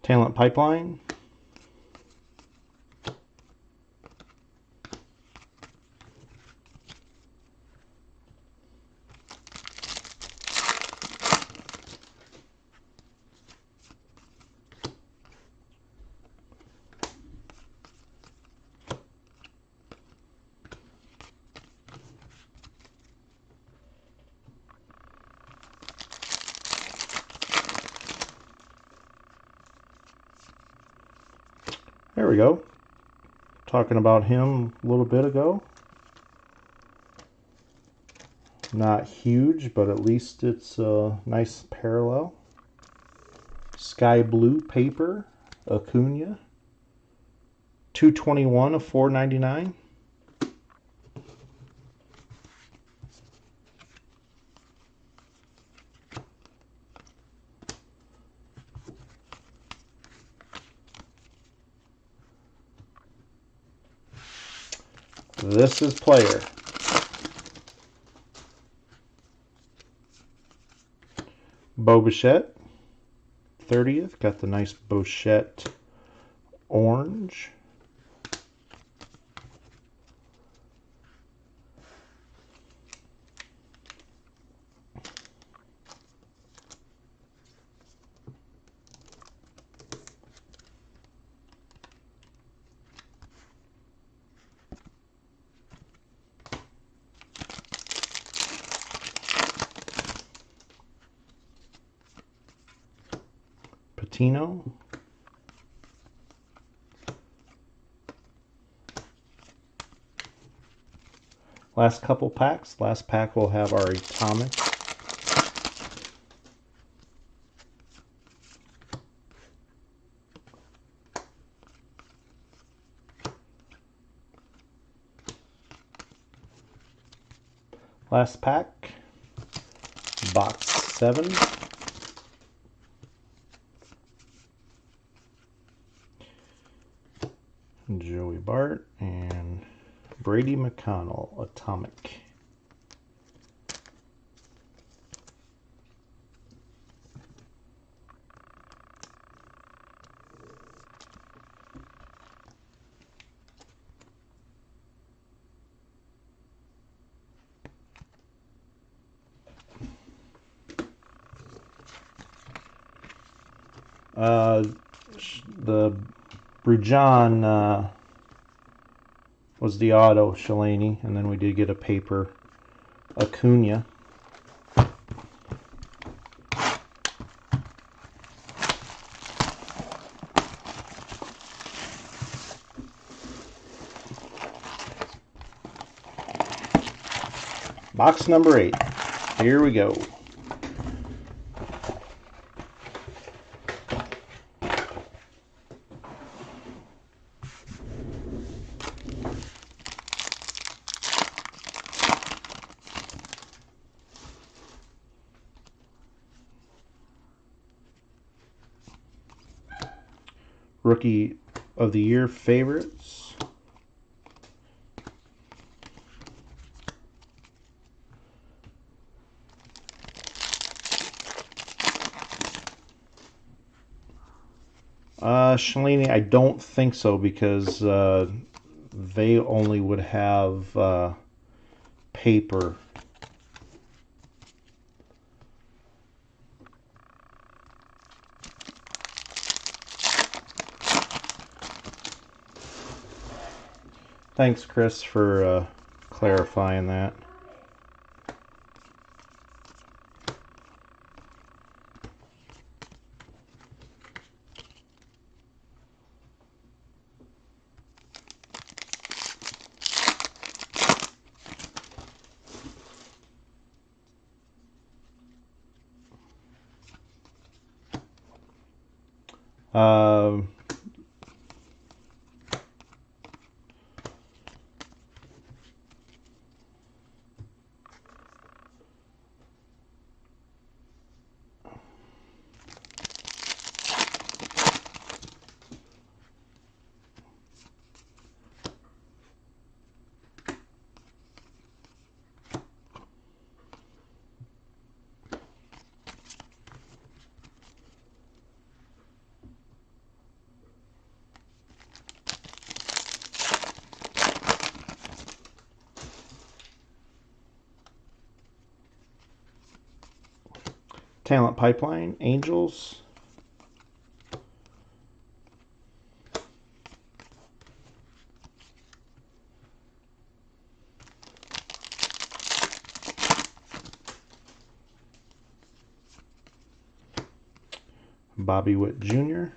Talent Pipeline. There we go. Talking about him a little bit ago. Not huge, but at least it's a nice parallel. Sky blue paper, Acuna. 221 of 499. This is player. Bobichette, 30th. Got the nice Bochette orange. Patino. Last couple packs. Last pack will have our atomic. Last pack. Box 7. Joey Bart and Brady McConnell, atomic. The Brujan was the auto Shalani, and then we did get a paper Acuna. Box number 8. Here we go. Rookie of the Year favorites. Shalini, I don't think so, because they only would have paper. Thanks, Chris, for clarifying that. Talent Pipeline, Angels. Bobby Witt Jr.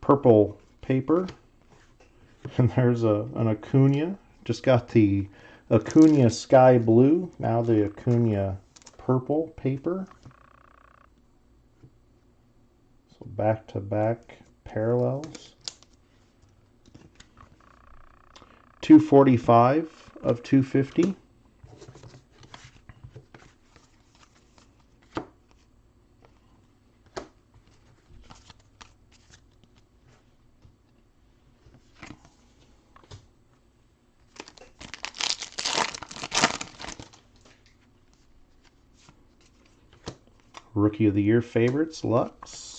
purple paper. And there's an Acuna. Just got the Acuna Sky Blue. Now the Acuna purple paper. So back-to-back parallels. 245 of 250. Rookie of the Year favorites, Lux.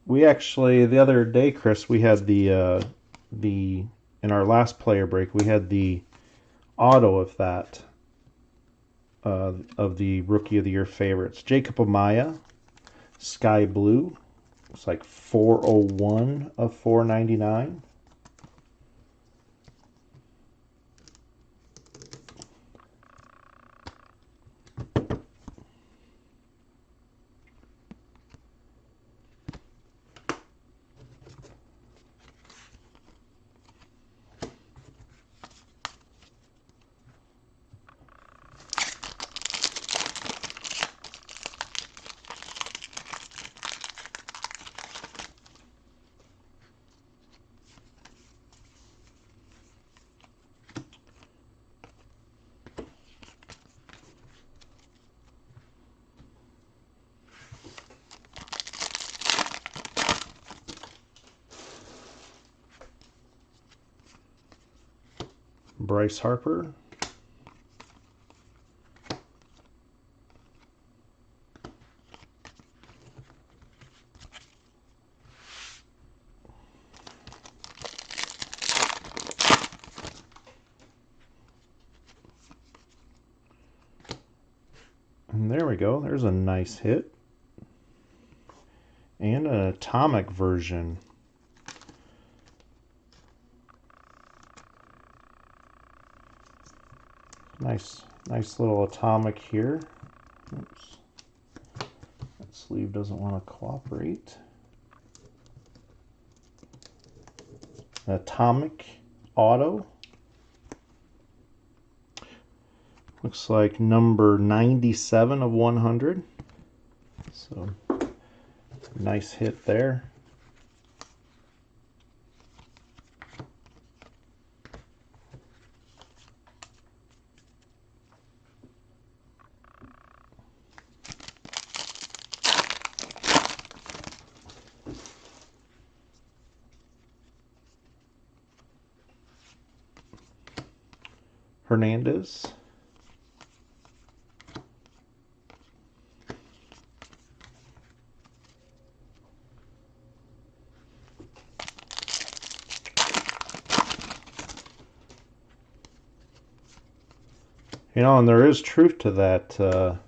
We actually, the other day, Chris, we had the in our last player break, we had the auto of that, of the Rookie of the Year favorites. Jacob Amaya, Sky Blue. It's like 401 of 499. Bryce Harper. And there we go. There's a nice hit. And an atomic version. Nice little atomic here. Oops. That sleeve doesn't want to cooperate. An atomic auto. Looks like number 97 of 100. So, nice hit there. Hernandez. You know, and there is truth to that,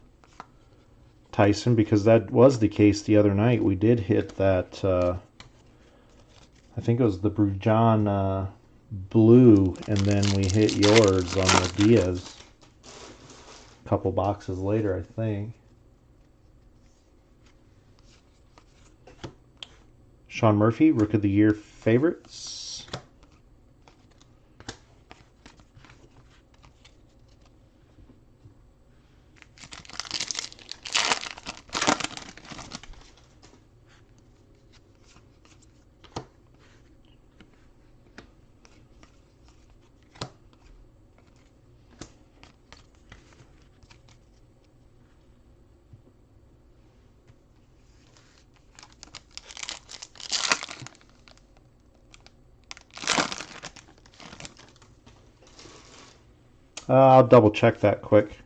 Tyson, because that was the case the other night. We did hit that, I think it was the Brujan blue, and then we hit yours on the Diaz a couple boxes later, I think. Sean Murphy, Rookie of the Year favorites. I'll double check that quick.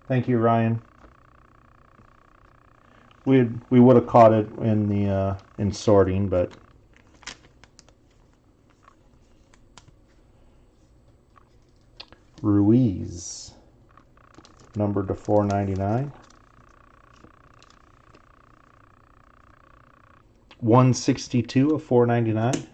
Thank you, Ryan. We would have caught it in the in sorting, but Ruiz, numbered to 499. 162 of 499.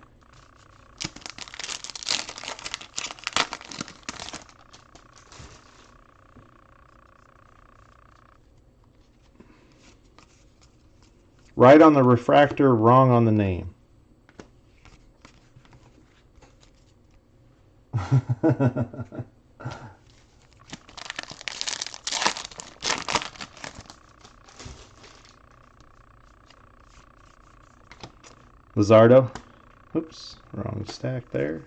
Right on the refractor, wrong on the name. Lizardo. Oops, wrong stack there.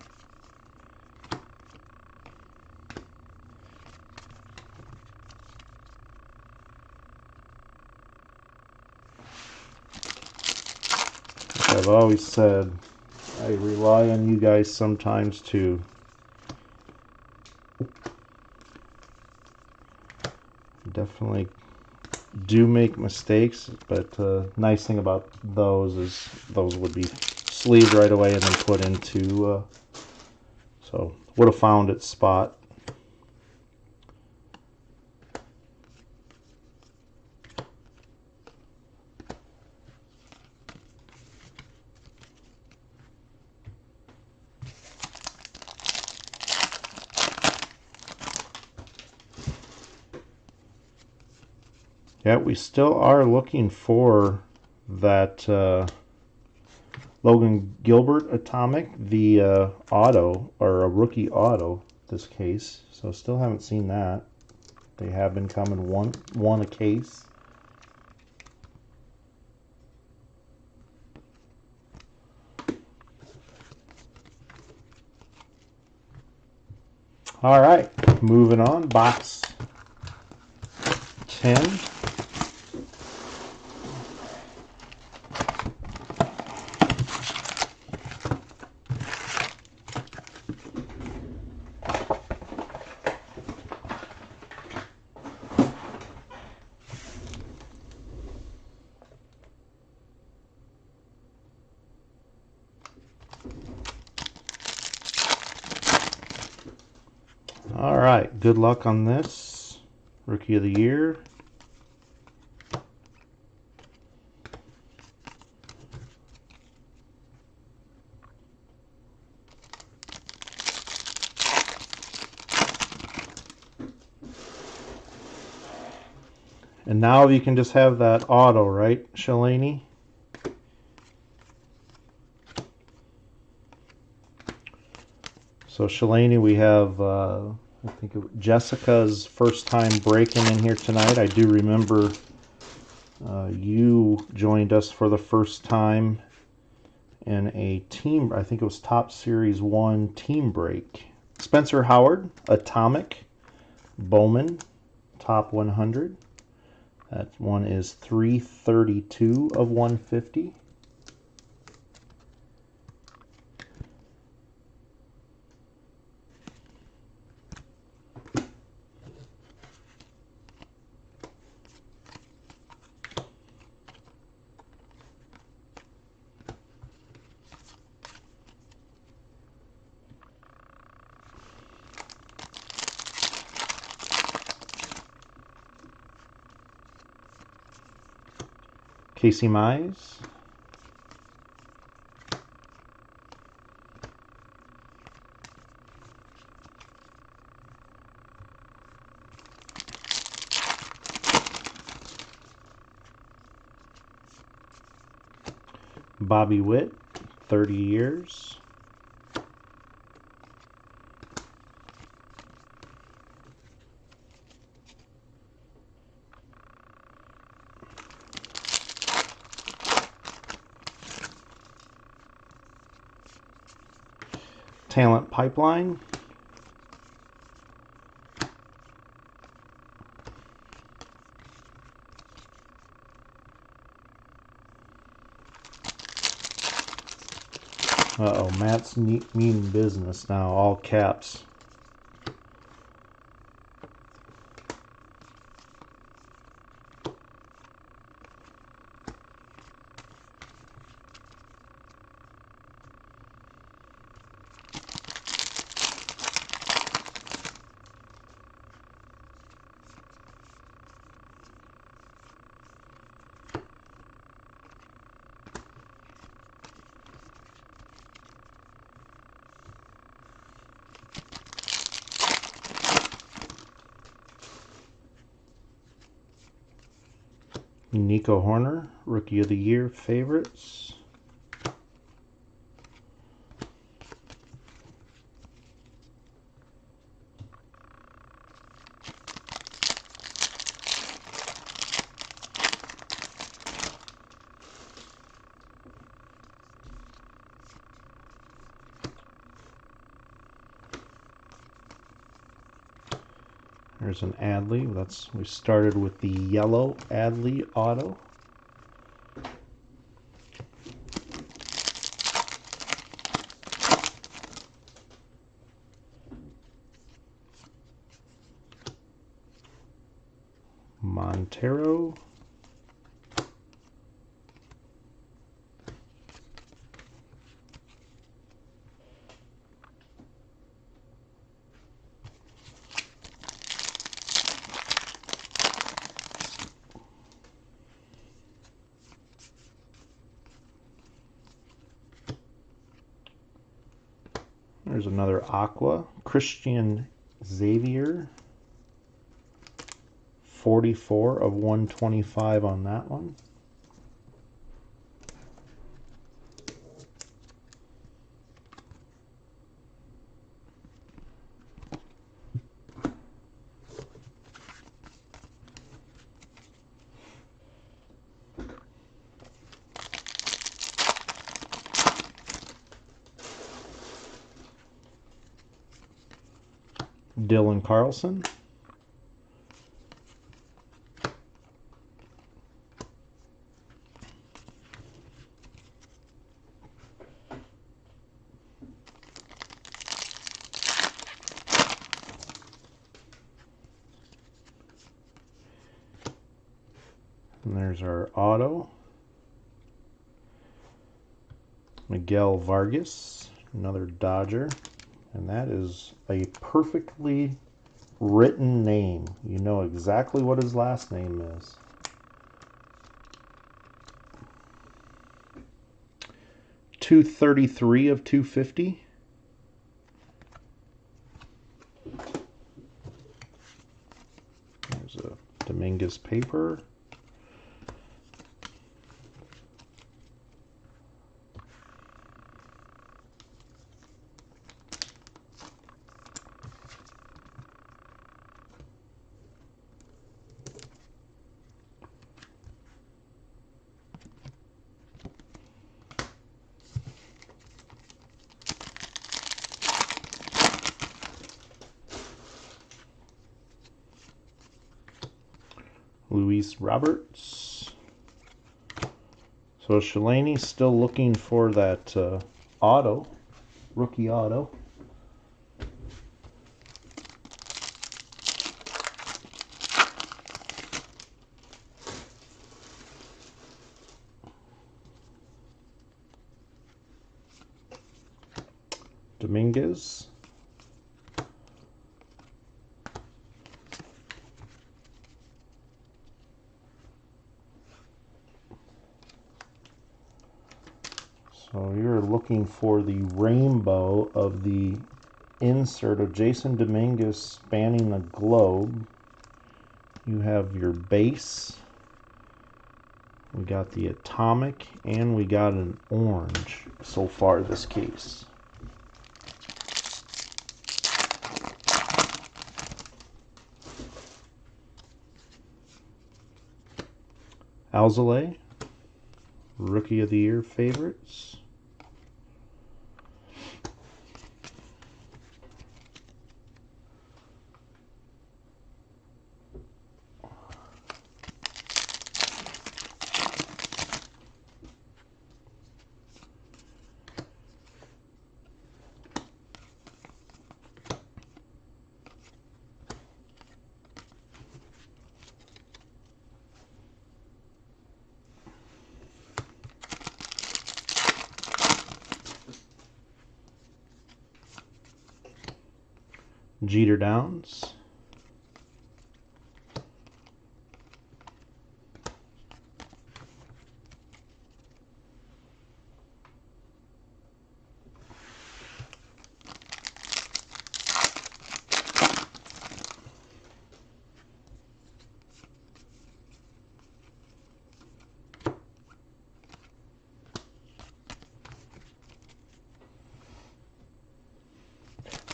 I've always said I rely on you guys sometimes too. Definitely do make mistakes, but nice thing about those is those would be sleeved right away and then put into so would have found its spot. Yeah, we still are looking for that Logan Gilbert Atomic, the auto, or a rookie auto, this case. So still haven't seen that. They have been coming one a case. All right, moving on. Box 10. All right, good luck on this. Rookie of the Year. And now you can just have that auto, right, Shalani? So Shalani, we have I think Jessica's first time breaking in here tonight. I do remember you joined us for the first time in a team, I think it was Top Series 1 team break. Spencer Howard, Atomic, Bowman, Top 100. That one is 332 of 150. Casey Mize. Bobby Witt, 30 years. Talent Pipeline. Uh-oh, Matt's mean business now, all caps. Nico Horner, Rookie of the Year favorites. There's an Adley. We started with the yellow Adley auto. Montero. There's another Aqua. Christian Xavier. 44 of 125 on that one. Dylan Carlson. And there's our auto. Miguel Vargas, another Dodger. And that is a perfectly written name. You know exactly what his last name is. .233 of 250. There's a Dominguez paper. Luis Roberts. So Shalani's still looking for that auto, rookie auto. Dominguez. So you're looking for the rainbow of the insert of Jason Dominguez spanning the globe. You have your base. We got the atomic, and we got an orange so far this case. Alzolay, Rookie of the Year favorites. Jeter Downs.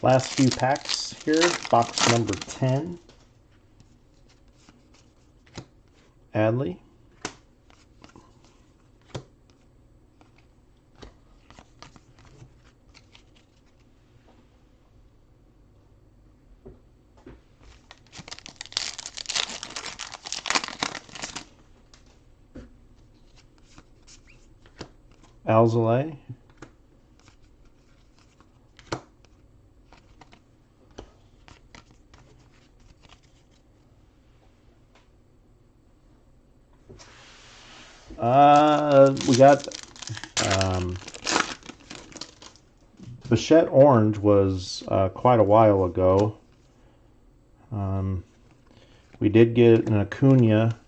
Last few packs here. Box number 10. Adley. Alzolay. We got Bichette Orange was quite a while ago. We did get an Acuna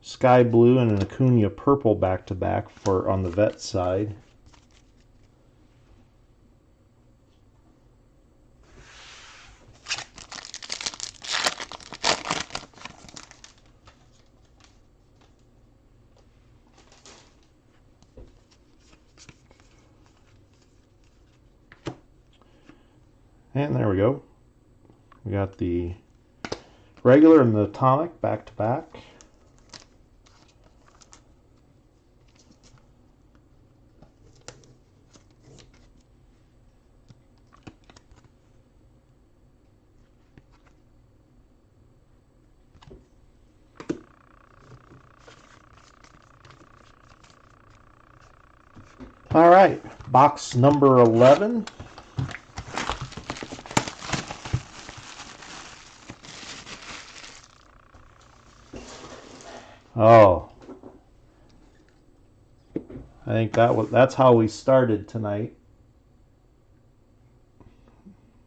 Sky Blue and an Acuna Purple back-to-back for on the vet side. And there we go. We got the regular and the atomic back-to-back. All right, box number 11. Oh, I think that's how we started tonight.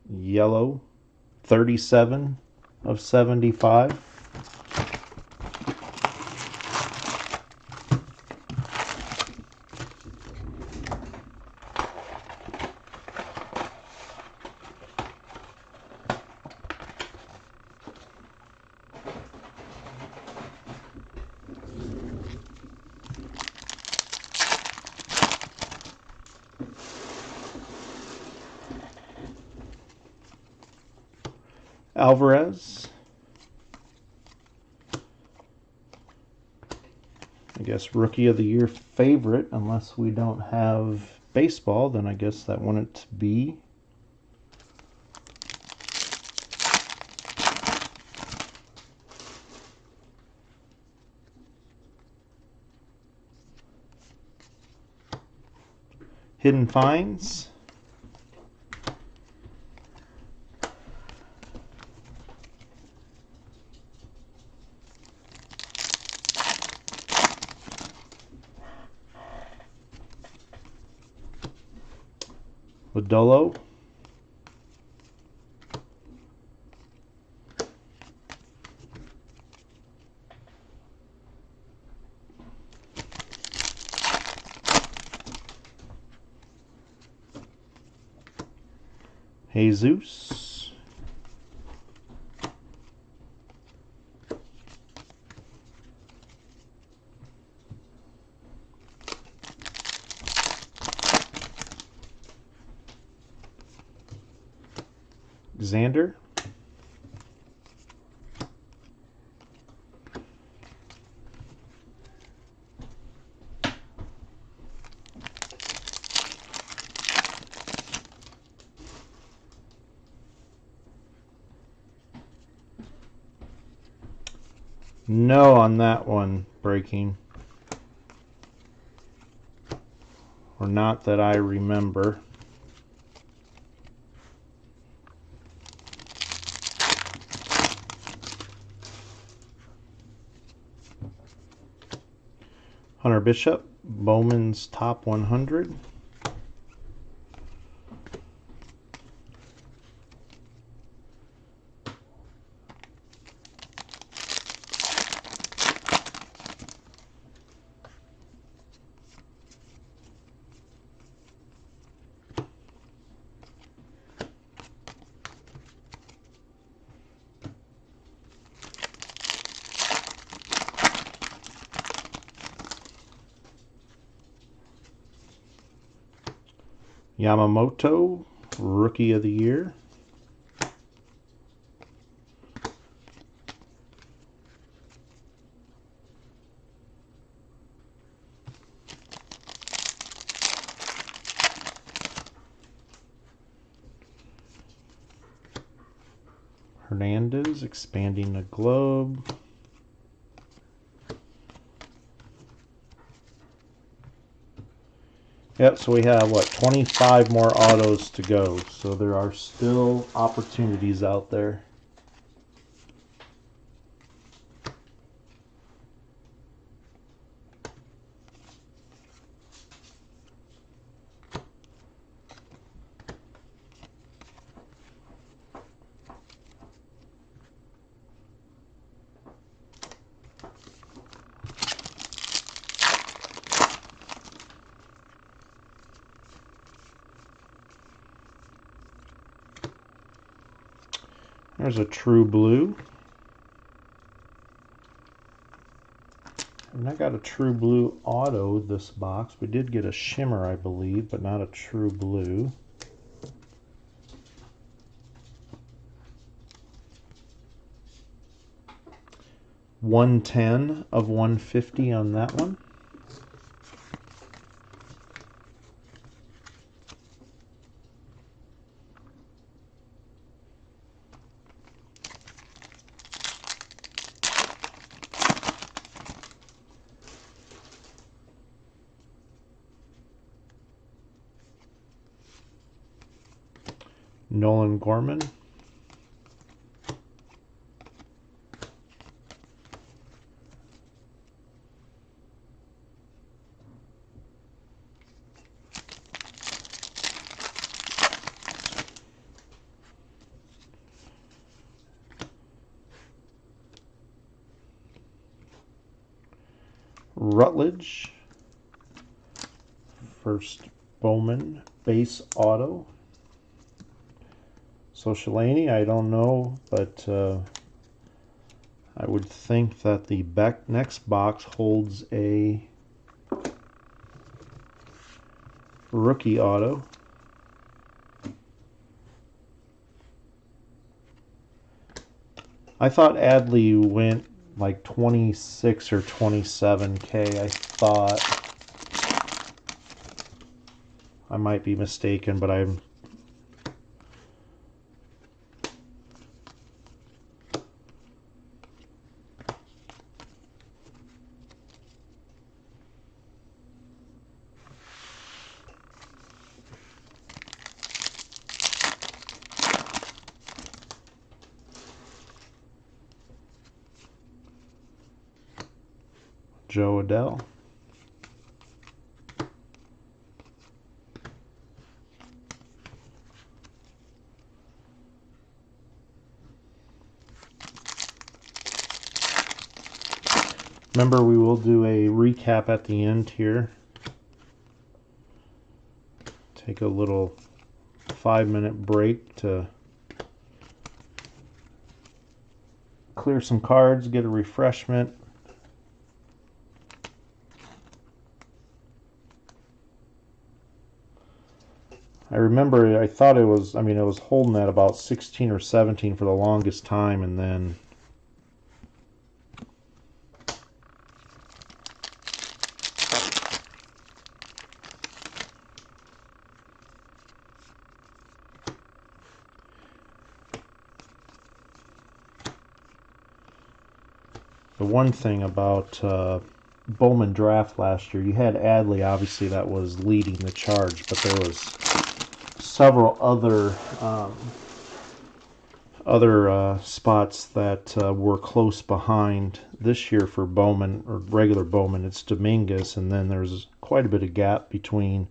Yellow, 37 of 75. Alvarez. I guess Rookie of the Year favorite, unless we don't have baseball, then I guess that wouldn't be. Hidden Finds. Lodolo. Jesus. Xander. No on that one, breaking. Or not that I remember. Hunter Bishop, Bowman's Top 100. Yamamoto, Rookie of the Year. Hernandez, Expanding the Globe. Yep, so we have, what, 25 more autos to go. So there are still opportunities out there. There's a True Blue. And I got a True Blue auto this box. We did get a shimmer, I believe, but not a True Blue. $110 of $150 on that one. Nolan Gorman. Rutledge. First Bowman base auto. So Shalani, I don't know, but I would think that the next box holds a rookie auto. I thought Adley went like 26 or 27K. I thought. I might be mistaken, but I'm Joe Adell. Remember, we will do a recap at the end here. Take a little 5-minute break to clear some cards, get a refreshment. I remember I thought it was, it was holding at about 16 or 17 for the longest time, and then the one thing about Bowman draft last year, you had Adley, obviously, that was leading the charge, but there was several other spots that were close behind. This year for Bowman, or regular Bowman, it's Dominguez, and then there's quite a bit of gap between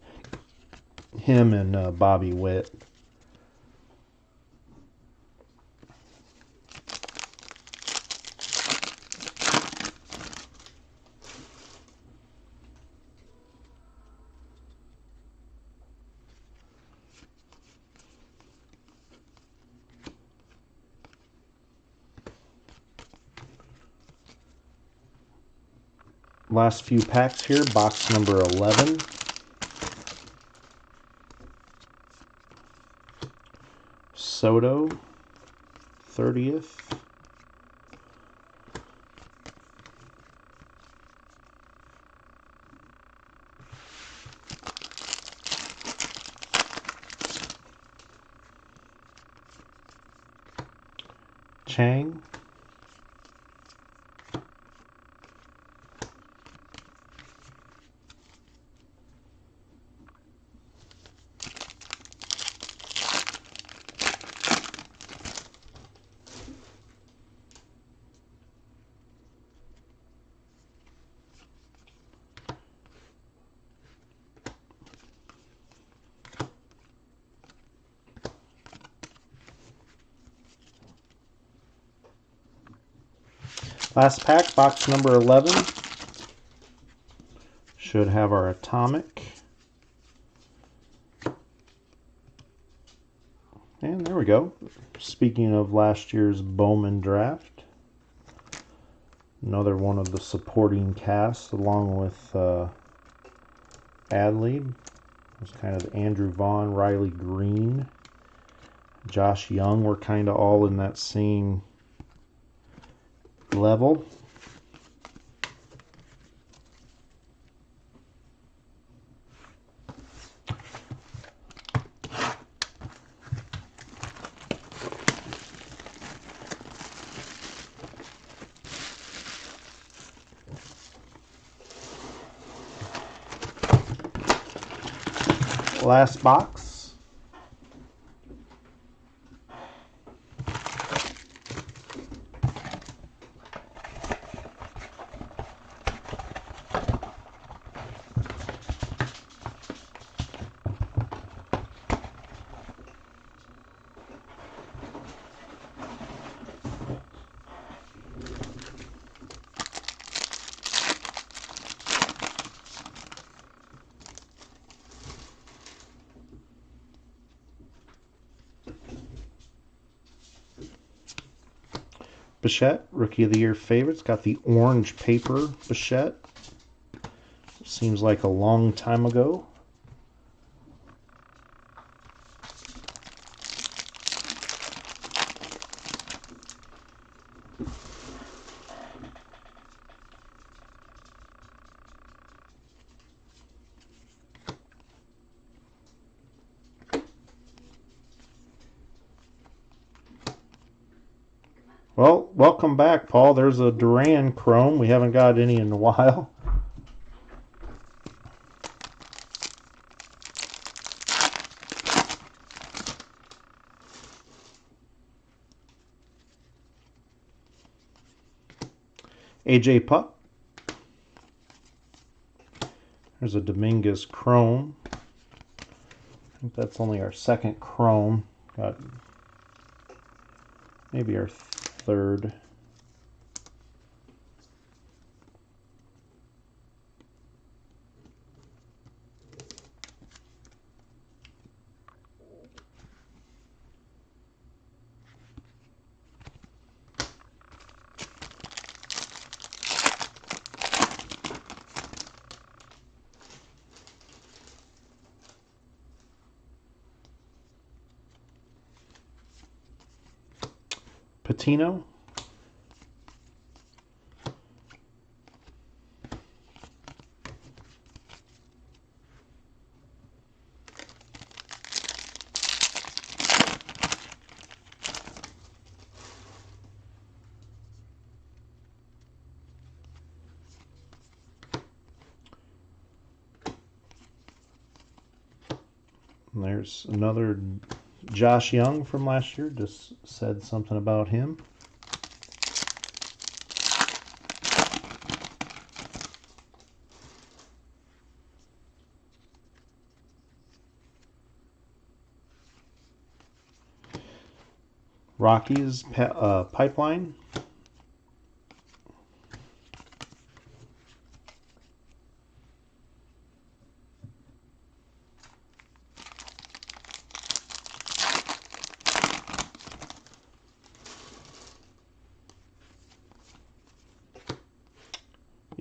him and Bobby Witt. Last few packs here, box number 11. Soto, 30th. Chang. Last pack, box number 11. Should have our atomic. And there we go. Speaking of last year's Bowman draft, another one of the supporting cast along with Adley. It was kind of Andrew Vaughn, Riley Green, Josh Young were kind of all in that same level. Last box. Bichette, Rookie of the Year favorites. Got the orange paper Bichette. Seems like a long time ago. Well, welcome back, Paul. There's a Duran Chrome. We haven't got any in a while. AJ Pup. There's a Dominguez Chrome. I think that's only our second Chrome. Got maybe our third. Patino. And there's another Josh Young from last year. Just said something about him. Rockies Pipeline.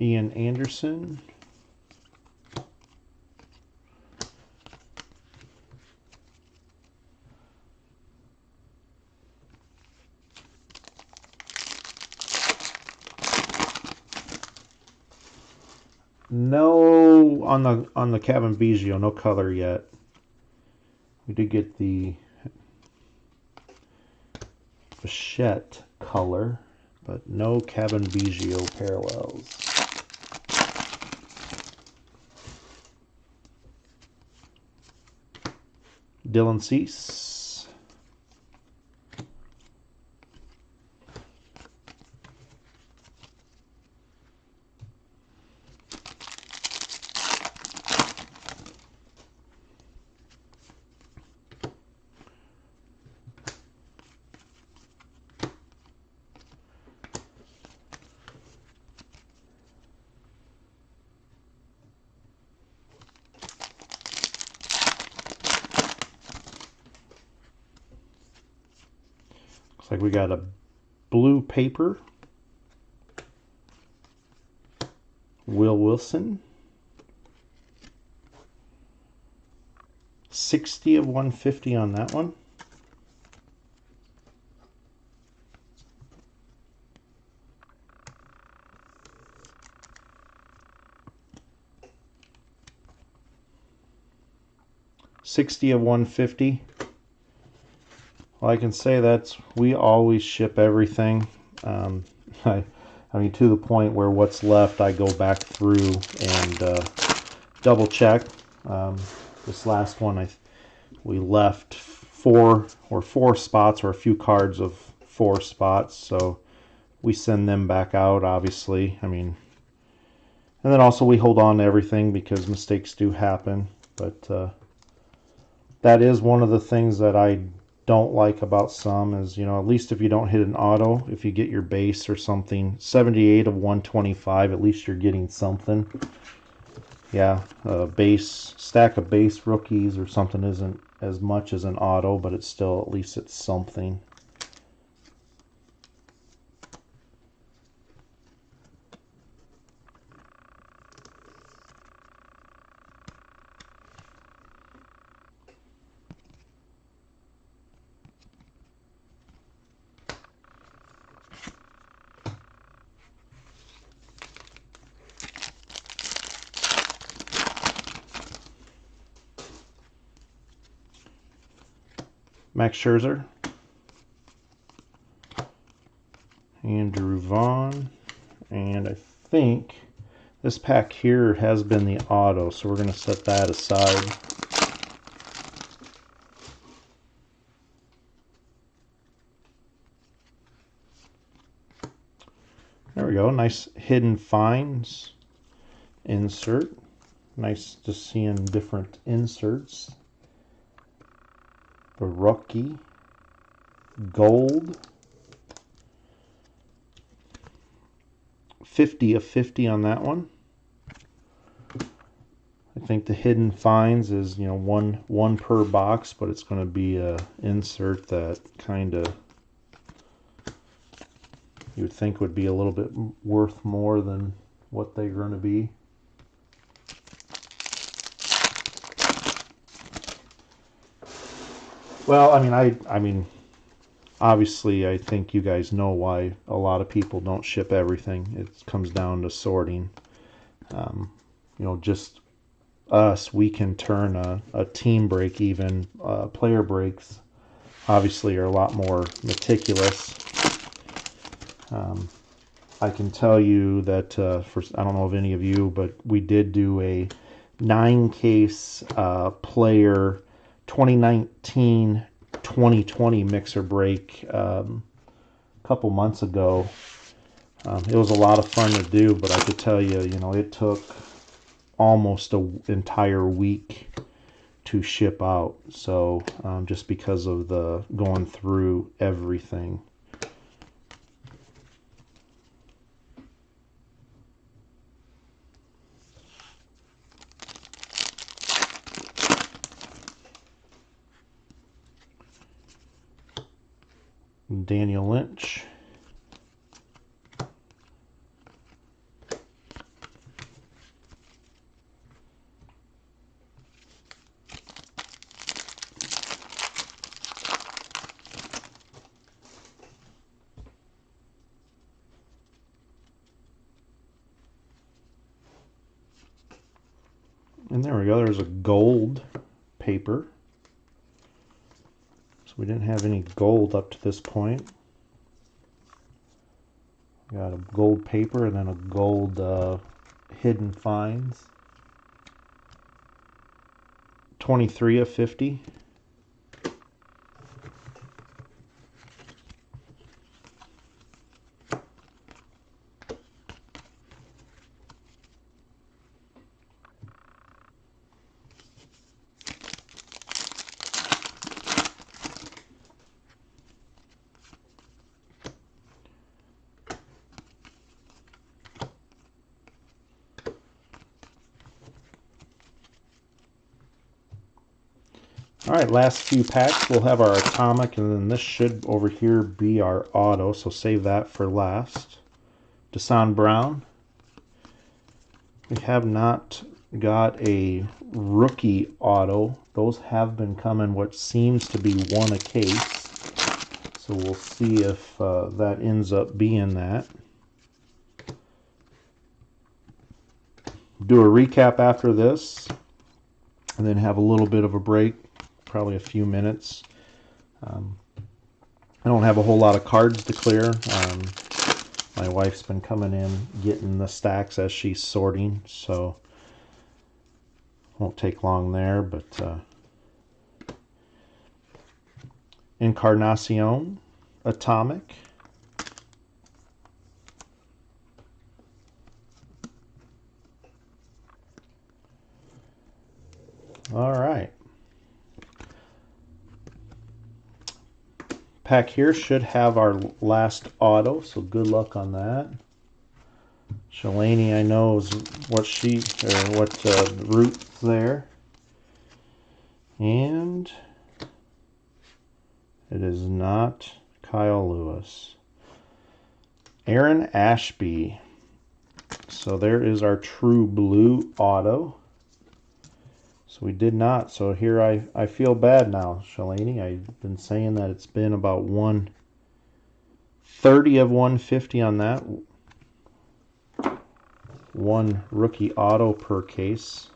Ian Anderson. No, on the Cabin Biggio, no color yet. We did get the Bichette color, but no Cabin Biggio parallels. Dylan Cease. Looks like we got a blue paper. Will Wilson. 60 of 150 on that one. $60 of 150. Well, I can say that we always ship everything. I mean, to the point where what's left, I go back through and double check. This last one, we left four spots, or a few cards of 4 spots, so we send them back out, obviously. I mean, and then also we hold on to everything because mistakes do happen. But that is one of the things that I don't like about some is, you know, at least if you don't hit an auto, if you get your base or something, 78 of 125, at least you're getting something. Yeah, a base stack of base rookies or something isn't as much as an auto, but it's still, at least it's something. Max Scherzer, Andrew Vaughn, and I think this pack here has been the auto, so we're going to set that aside. There we go, nice Hidden Finds insert. Nice just seeing different inserts. The rookie, gold, 50 of 50 on that one. I think the Hidden Finds is, you know, one per box, but it's going to be a insert that kind of you would think would be a little bit worth more than what they're going to be. Well, I mean, obviously, I think you guys know why a lot of people don't ship everything. It comes down to sorting. You know, just us, we can turn a team break, even player breaks, obviously, are a lot more meticulous. I can tell you that, I don't know if any of you, but we did do a 9-case player 2019-2020 mixer break a couple months ago. It was a lot of fun to do, but I could tell you, you know, it took almost an entire week to ship out. So just because of the going through everything. Daniel Lynch. And there we go, there's a gold paper. So we didn't have any gold up to this point. Got a gold paper and then a gold hidden finds. 23 of 50. All right, last few packs, we'll have our atomic, and then this should over here be our auto, so save that for last. Desan Brown. We have not got a rookie auto. Those have been coming, what seems to be one a case. So we'll see if that ends up being that. Do a recap after this, and then have a little bit of a break. Probably a few minutes. I don't have a whole lot of cards to clear. My wife's been coming in getting the stacks as she's sorting, so won't take long there. But Encarnacion, Atomic, all right. Pack here should have our last auto, so good luck on that. Shalani, I know is what route there, and it is not Kyle Lewis. Aaron Ashby. So there is our true blue auto. So we did not. So here I feel bad now, Shalani. I've been saying that it's been about 130 of 150 on that. One rookie auto per case.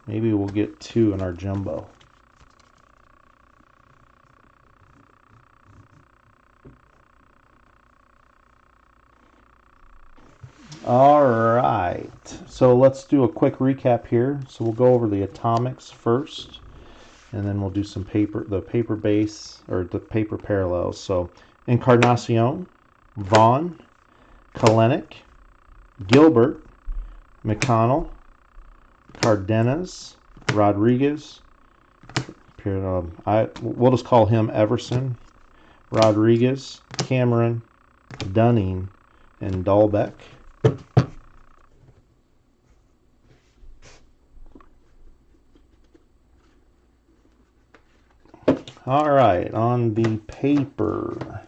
Maybe we'll get two in our jumbo. All right, so let's do a quick recap here. So we'll go over the atomics first, and then we'll do some the paper base, or the paper parallels. So Encarnacion, Vaughn, Kalenic, Gilbert, McConnell, Cardenas, Rodriguez, we'll just call him Everson, Rodriguez, Cameron, Dunning, and Dahlbeck. All right, on the paper.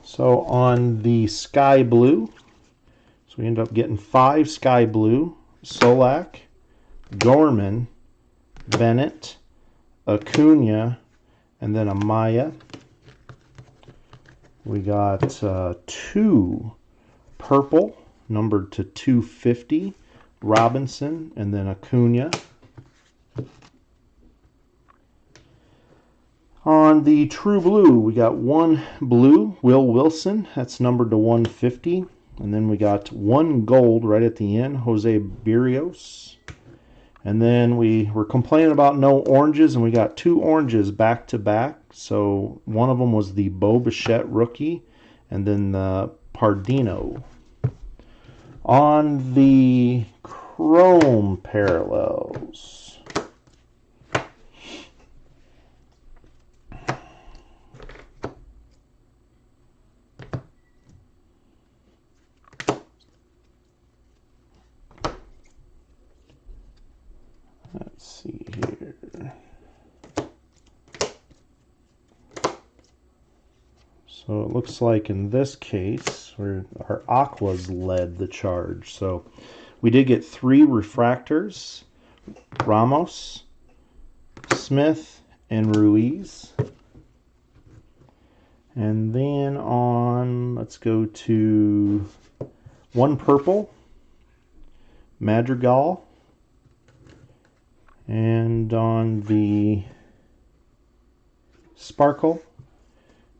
So on the sky blue, so we end up getting 5 sky blue: Solak, Gorman, Bennett, Acuna, and then Amaya. We got 2 purple, numbered to 250, Robinson, and then Acuna. On the true blue, we got 1 blue, Will Wilson, that's numbered to 150. And then we got 1 gold right at the end, Jose Berrios. And then we were complaining about no oranges, and we got 2 oranges back to back. So one of them was the Bo Bichette rookie, and then the Pardino. On the chrome parallels, let's see here. So it looks like in this case, our aquas led the charge. So we did get 3 refractors: Ramos, Smith, and Ruiz. And then on, let's go to 1 purple, Madrigal. And on the Sparkle,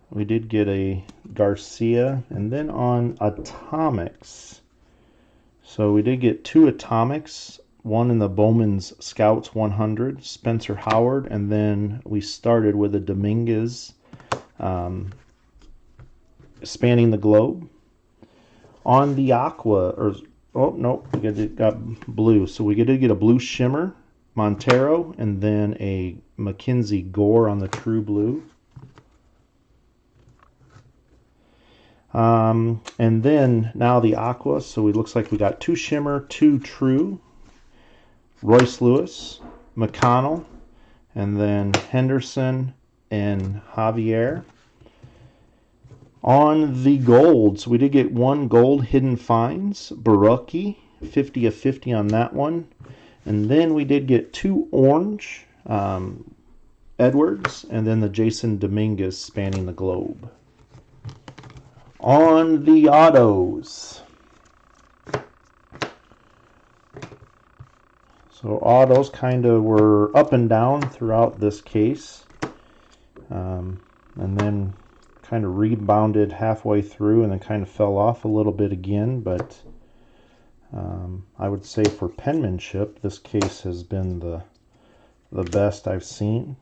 we did get a Garcia, and then on Atomics, so we did get 2 Atomics, one in the Bowman's Scouts 100, Spencer Howard, and then we started with a Dominguez spanning the globe. On the Aqua, or oh no, we got blue, so we did get a blue shimmer Montero, and then a Mackenzie Gore on the True Blue. And then now the Aqua, so it looks like we got 2 shimmer, 2 true, Royce Lewis, McConnell, and then Henderson and Javier. On the golds, we did get 1 gold Hidden Finds, Barucki, 50 of 50 on that one. And then we did get 2 orange Edwards, and then the Jason Dominguez spanning the globe. On the autos, so autos kind of were up and down throughout this case, and then kind of rebounded halfway through and then kind of fell off a little bit again, but I would say for penmanship, this case has been the best I've seen.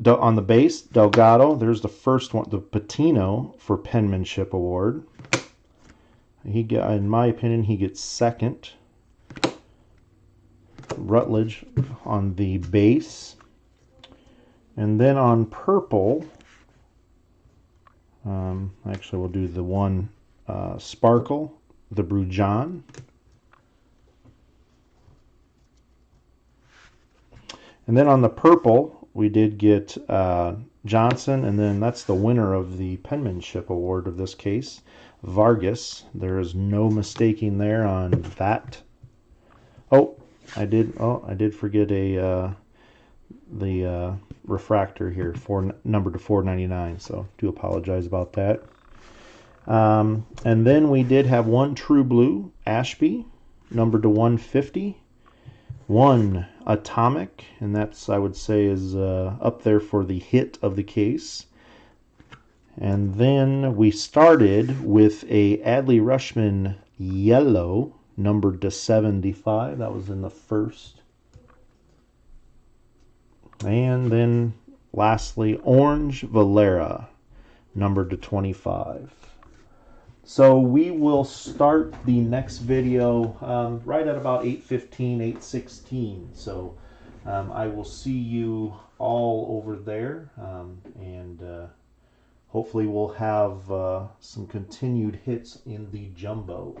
On the base, Delgado, there's the first one, the Patino for penmanship award. He got, in my opinion, he gets second. Rutledge on the base. And then on purple, actually we'll do the one Sparkle, the Brujan. And then on the purple, we did get Johnson, and then that's the winner of the penmanship award of this case, Vargas. There is no mistaking there on that. Oh, I did forget the refractor here, numbered to 499. So do apologize about that. And then we did have 1 True Blue Ashby, numbered to 150. 1 Atomic, and that's, I would say, is up there for the hit of the case. And then we started with a Adley Rushman yellow, numbered to 75. That was in the first. And then lastly, orange Valera, numbered to 25. So we will start the next video right at about 8:15, 8:16. So I will see you all over there, and hopefully we'll have some continued hits in the jumbo.